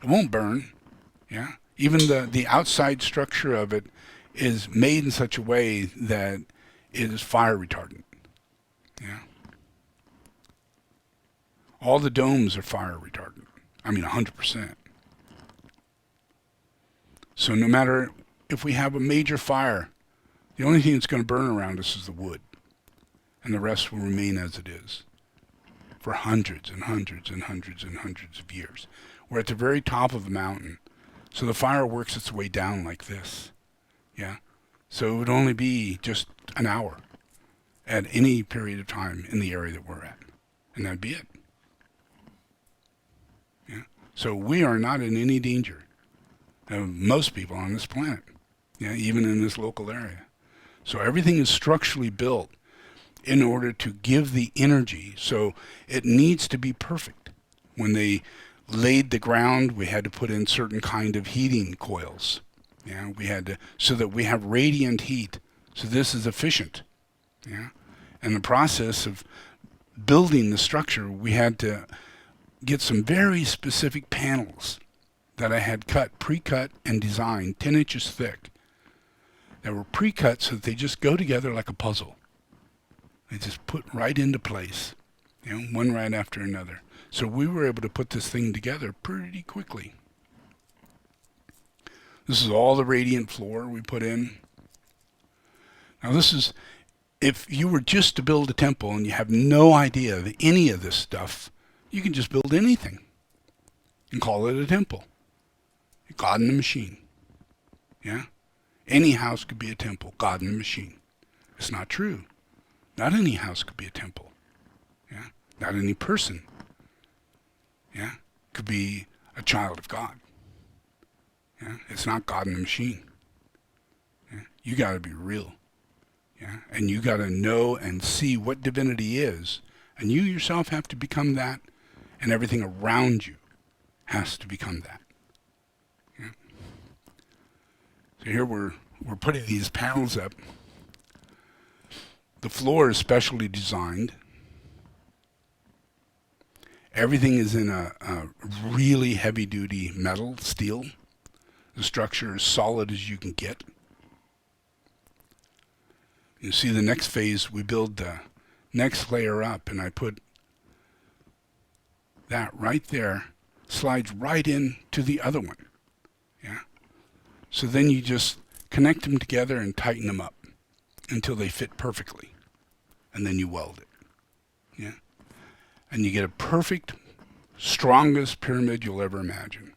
It won't burn. Yeah. Even the outside structure of it is made in such a way that it is fire retardant. Yeah. All the domes are fire retardant. I mean 100%. So no matter if we have a major fire, the only thing that's going to burn around us is the wood. And the rest will remain as it is for hundreds and hundreds and hundreds and hundreds of years. We're at the very top of the mountain. So the fire works its way down like this. Yeah. So it would only be just an hour at any period of time in the area that we're at. And that'd be it. Yeah. So we are not in any danger of most people on this planet. Yeah, even in this local area. So everything is structurally built in order to give the energy. So it needs to be perfect. When they laid the ground, we had to put in certain kind of heating coils. Yeah, we had to, so that we have radiant heat. So this is efficient. Yeah, and the process of building the structure, we had to get some very specific panels that I had pre-cut and designed 10 inches thick. That were pre-cut so that they just go together like a puzzle. They just put right into place, you know, one right after another. So we were able to put this thing together pretty quickly. This is all the radiant floor we put in. Now this is, if you were just to build a temple and you have no idea of any of this stuff, you can just build anything and call it a temple. God in the machine. Yeah? Any house could be a temple, God in the machine. It's not true. Not any house could be a temple. Yeah? Not any person. Yeah? Could be a child of God. Yeah? It's not God in the machine. Yeah? You got to be real. Yeah? And you got to know and see what divinity is. And you yourself have to become that, and everything around you has to become that. Yeah? So here we're putting these panels up. The floor is specially designed. Everything is in a really heavy-duty metal, steel. The structure is solid as you can get. You see the next phase, we build the next layer up, and I put that right there, slides right into the other one. Yeah. So then you just connect them together and tighten them up until they fit perfectly. And then you weld it. Yeah. And you get a perfect, strongest pyramid you'll ever imagine.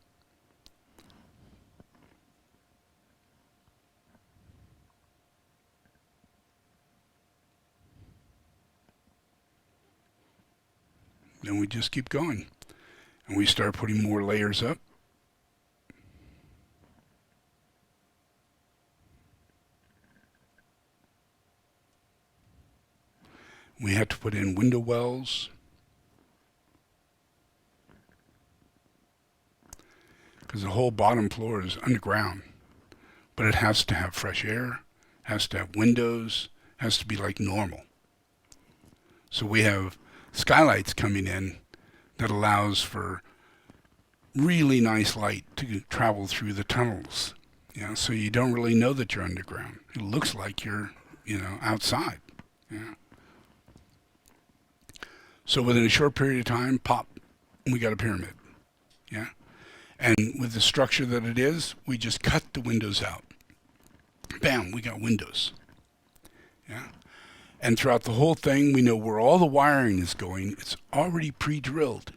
Then we just keep going. And we start putting more layers up. We have to put in window wells. Because the whole bottom floor is underground. But it has to have fresh air, has to have windows, has to be like normal. So we have skylights coming in that allows for really nice light to travel through the tunnels. Yeah, so you don't really know that you're underground. It looks like you're, outside. Yeah. So within a short period of time, pop, we got a pyramid. Yeah. And with the structure that it is, we just cut the windows out. Bam, we got windows. Yeah. And throughout the whole thing, we know where all the wiring is going. It's already pre-drilled.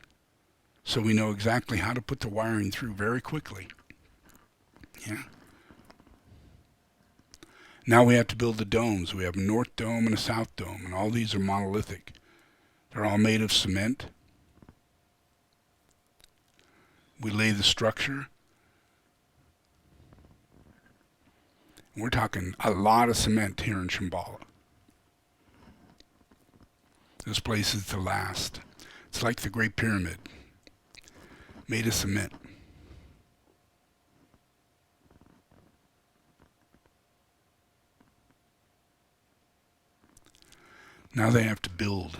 So we know exactly how to put the wiring through very quickly. Yeah. Now we have to build the domes. We have a north dome and a south dome, and all these are monolithic. They're all made of cement. We lay the structure. We're talking a lot of cement here in Shambhala. This place is to last. It's like the Great Pyramid, made of cement. Now they have to build.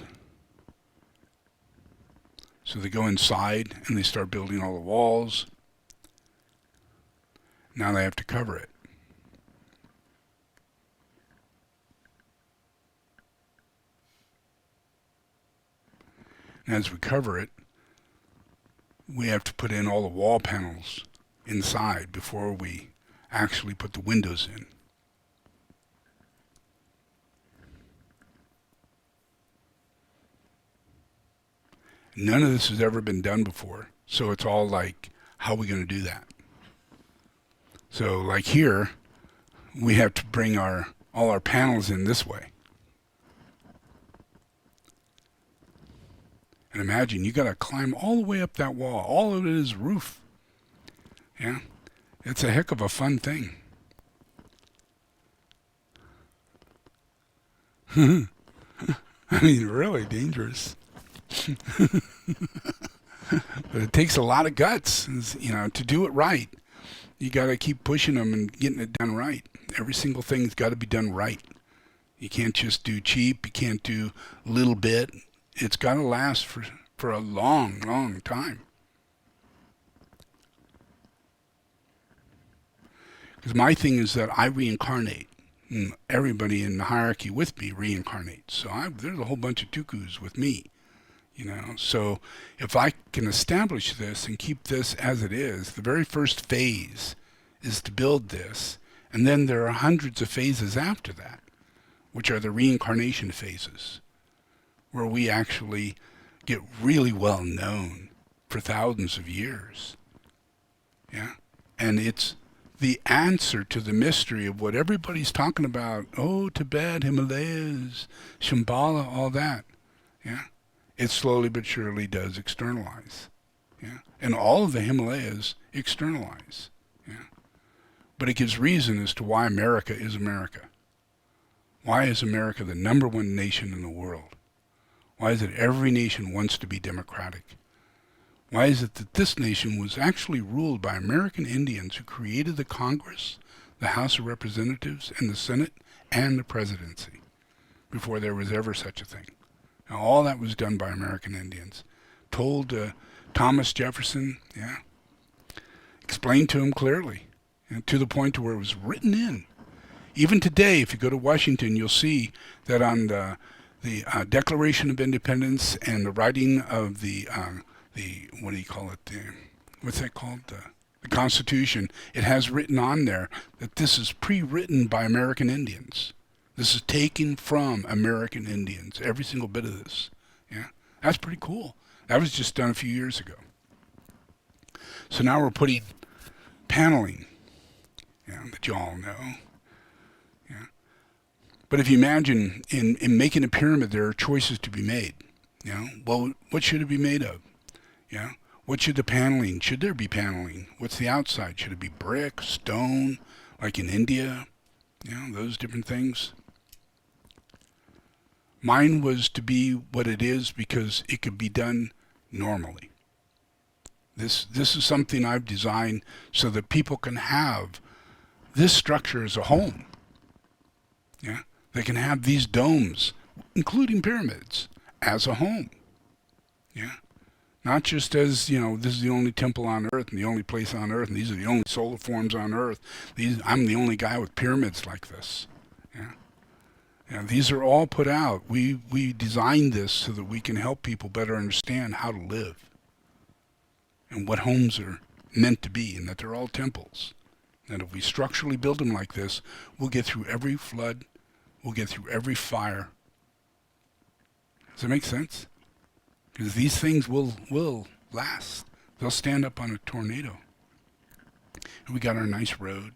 So they go inside and they start building all the walls. Now they have to cover it. And as we cover it, we have to put in all the wall panels inside before we actually put the windows in. None of this has ever been done before, so it's all like, how are we going to do that? So like here, we have to bring all our panels in this way. And imagine, you got to climb all the way up that wall. All of it is roof. Yeah, it's a heck of a fun thing. I mean, really dangerous. But it takes a lot of guts, to do it right. You got to keep pushing them and getting it done right. Every single thing's got to be done right. You can't just do cheap. You can't do a little bit. It's got to last for a long, long time. Because my thing is that I reincarnate. And everybody in the hierarchy with me reincarnates. So there's a whole bunch of tukus with me. So if I can establish this and keep this as it is, the very first phase is to build this, and then there are hundreds of phases after that, which are the reincarnation phases, where we actually get really well known for thousands of years. Yeah, and it's the answer to the mystery of what everybody's talking about. Oh, Tibet, Himalayas, Shambhala, all that. Yeah. It slowly but surely does externalize. Yeah. And all of the Himalayas externalize. Yeah. But it gives reason as to why America is America. Why is America the number one nation in the world? Why is it every nation wants to be democratic? Why is it that this nation was actually ruled by American Indians who created the Congress, the House of Representatives, and the Senate, and the presidency, before there was ever such a thing? Now, all that was done by American Indians. Told Thomas Jefferson, explained to him clearly, to the point to where it was written in. Even today, if you go to Washington, you'll see that on the Declaration of Independence and the writing of the what do you call it? What's that called? The Constitution. It has written on there that this is pre-written by American Indians. This is taken from American Indians, every single bit of this. Yeah, that's pretty cool. That was just done a few years ago. So now we're putting paneling, that you all know. Yeah. But if you imagine in making a pyramid, there are choices to be made. Well, what should it be made of? Yeah. What should the paneling? Should there be paneling? What's the outside? Should it be brick, stone, like in India? Those different things. Mine was to be what it is because it could be done normally. This is something I've designed so that people can have this structure as a home. Yeah, they can have these domes, including pyramids, as a home. Yeah, not just as this is the only temple on earth and the only place on earth, and these are the only solar forms on earth. I'm the only guy with pyramids like this. Yeah. And these are all put out. We designed this so that we can help people better understand how to live and what homes are meant to be, and that they're all temples. And if we structurally build them like this, we'll get through every flood, we'll get through every fire. Does that make sense? Because these things will last. They'll stand up on a tornado. And we got our nice road.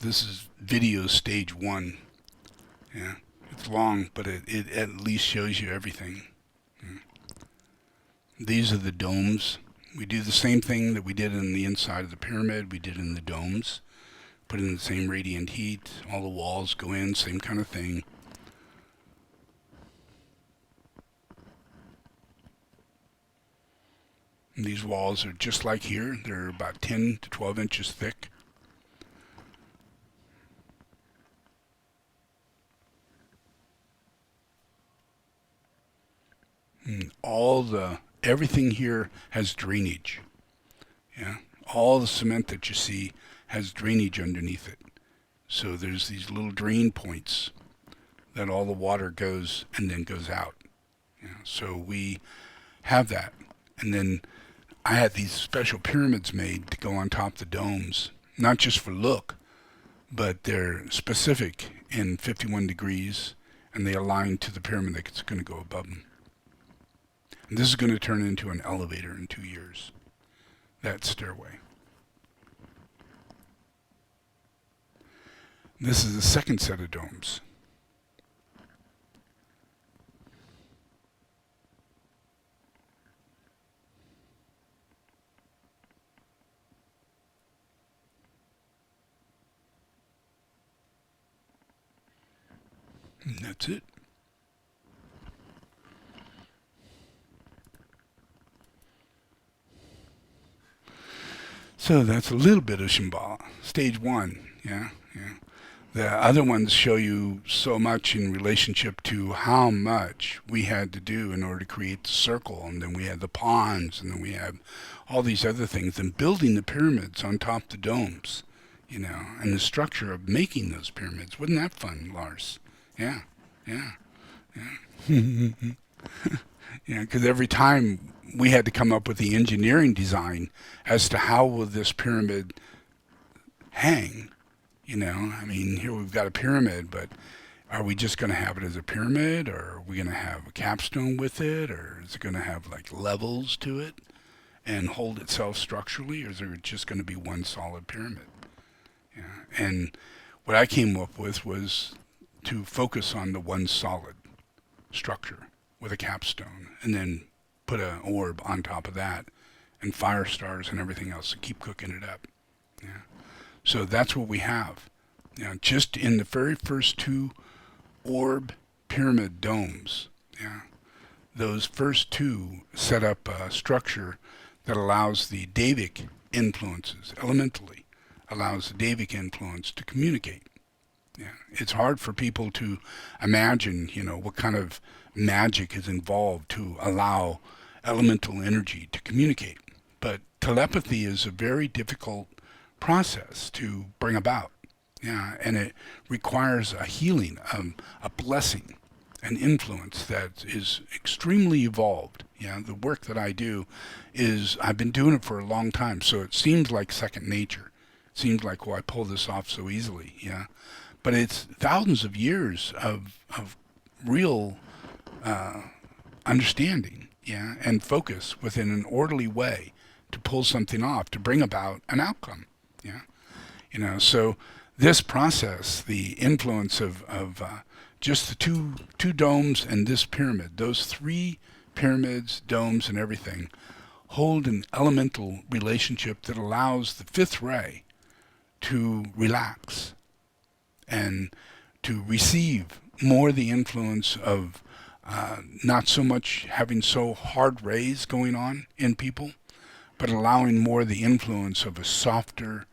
This is video stage 1. Yeah, it's long, but it at least shows you everything. Yeah. These are the domes. We do the same thing that we did in the inside of the pyramid, we did in the domes. Put in the same radiant heat, all the walls go in, same kind of thing. And these walls are just like here. They're about 10 to 12 inches thick. And everything here has drainage. Yeah, all the cement that you see has drainage underneath it. So there's these little drain points that all the water goes and then goes out. Yeah, so we have that. And then I had these special pyramids made to go on top of the domes, not just for look, but they're specific in 51 degrees, and they align to the pyramid that's going to go above them. And this is going to turn into an elevator in 2 years, that stairway. This is the second set of domes. And that's it. So that's a little bit of Shambhala. Stage 1, yeah. The other ones show you so much in relationship to how much we had to do in order to create the circle, and then we had the ponds, and then we have all these other things, and building the pyramids on top of the domes, and the structure of making those pyramids. Wasn't that fun, Lars? Yeah. Yeah, because every time we had to come up with the engineering design as to how will this pyramid hang. Here we've got a pyramid, but are we just going to have it as a pyramid, or are we going to have a capstone with it, or is it going to have like levels to it and hold itself structurally, or is there just going to be one solid pyramid? Yeah. And what I came up with was to focus on the one solid structure with a capstone, and then put an orb on top of that, and fire stars and everything else to keep cooking it up. Yeah. So that's what we have. Just in the very first 2 orb pyramid domes, those first 2 set up a structure that allows the Devic influences, elementally, allows the Devic influence to communicate. Yeah. It's hard for people to imagine, what kind of magic is involved to allow elemental energy to communicate. But telepathy is a very difficult process to bring about. Yeah, and it requires a healing, a blessing, an influence that is extremely evolved. Yeah, the work that I do is, I've been doing it for a long time, so it seems like second nature. It seems like, I pull this off so easily, yeah. But it's thousands of years of real understanding, yeah, and focus within an orderly way to pull something off, to bring about an outcome, yeah. So this process, the influence of just the two domes and this pyramid, those 3 pyramids, domes, and everything, hold an elemental relationship that allows the 5th ray to relax and to receive more the influence of not so much having so hard rays going on in people, but allowing more the influence of a softer,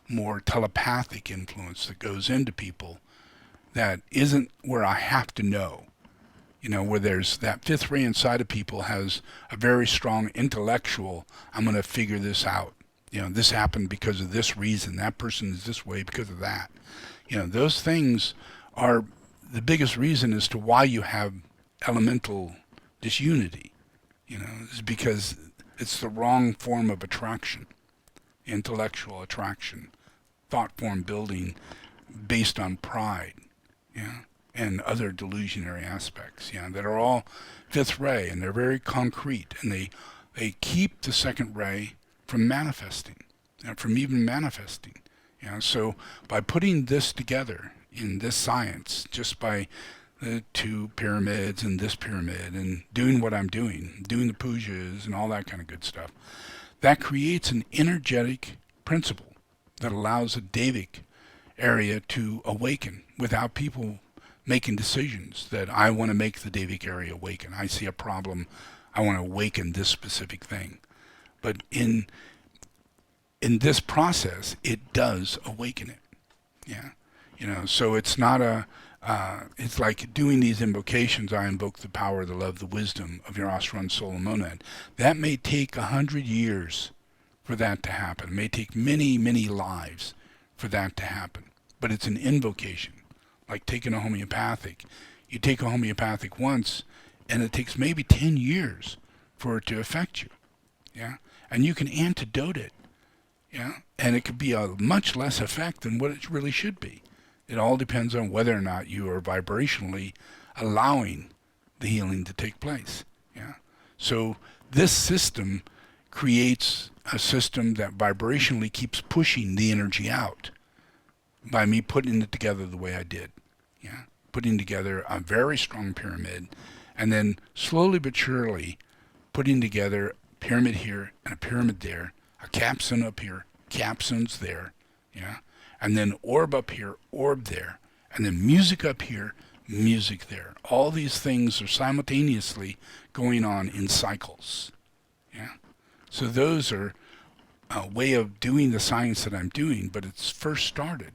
more telepathic influence that goes into people that isn't where I have to know. where there's that fifth ray inside of people has a very strong intellectual, I'm going to figure this out. This happened because of this reason. That person is this way because of that. Those things are the biggest reason as to why you have elemental disunity. Is because it's the wrong form of attraction, intellectual attraction, thought form building based on pride, and other delusionary aspects, that are all fifth ray, and they're very concrete, and they keep the second ray from manifesting, from even manifesting. So by putting this together in this science, just by the two pyramids and this pyramid and doing what I'm doing the pujas and all that kind of good stuff, that creates an energetic principle that allows a Devic area to awaken without people making decisions that I want to make the Devic area awaken. I see a problem, I want to awaken this specific thing. But in this process, it does awaken it. So it's not it's like doing these invocations. I invoke the power, the love, the wisdom of your Asran soul and monad. That may take 100 years for that to happen. It may take many, many lives for that to happen. But it's an invocation, like taking a homeopathic. You take a homeopathic once, and it takes maybe 10 years for it to affect you. And you can antidote it. And it could be a much less effect than what it really should be. It all depends on whether or not you are vibrationally allowing the healing to take place. So this system creates a system that vibrationally keeps pushing the energy out by me putting it together the way I did. Putting together a very strong pyramid, and then slowly but surely putting together a pyramid here and a pyramid there, a capstone up here, capstones there, and then orb up here, orb there, and then music up here, music there. All these things are simultaneously going on in cycles. So those are a way of doing the science that I'm doing, but it's first started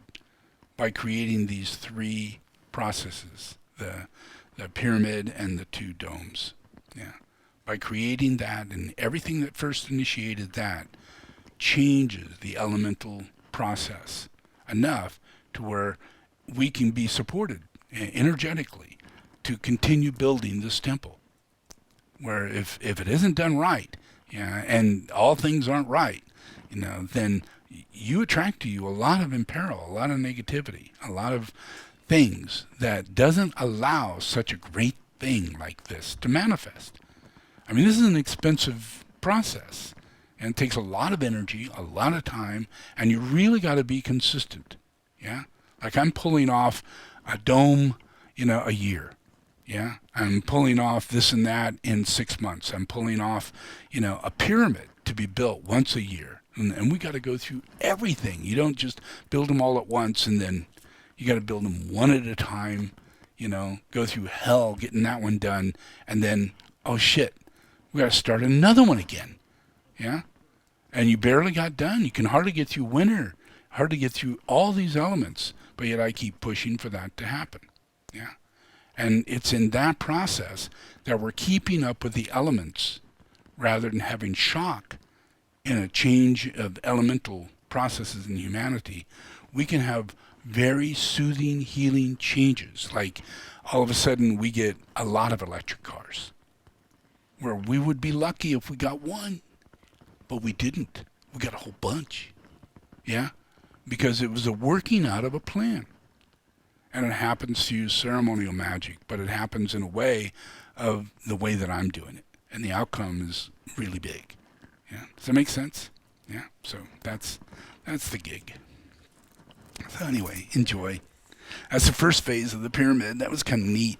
by creating these three processes, the pyramid and the two domes. By creating that, and everything that first initiated that changes the elemental process enough to where we can be supported energetically to continue building this temple. Where if it isn't done right, and all things aren't right, then you attract to you a lot of imperil, a lot of negativity, a lot of things that doesn't allow such a great thing like this to manifest. I mean, this is an expensive process, and it takes a lot of energy, a lot of time, and you really got to be consistent. Like I'm pulling off a dome, a year. I'm pulling off this and that in 6 months. I'm pulling off, a pyramid to be built once a year. And we got to go through everything. You don't just build them all at once, and then you got to build them one at a time, go through hell getting that one done, and then, oh shit, we got to start another one again. And you barely got done. You can hardly get through winter, hardly get through all these elements, but yet I keep pushing for that to happen. And it's in that process that we're keeping up with the elements rather than having shock in a change of elemental processes in humanity. We can have very soothing, healing changes. Like all of a sudden we get a lot of electric cars, where we would be lucky if we got one, but we didn't. We got a whole bunch. Because it was a working out of a plan. And it happens to use ceremonial magic, but it happens in a way of the way that I'm doing it. And the outcome is really big. Does that make sense? So that's the gig. So anyway, enjoy. That's the first phase of the pyramid. That was kind of neat.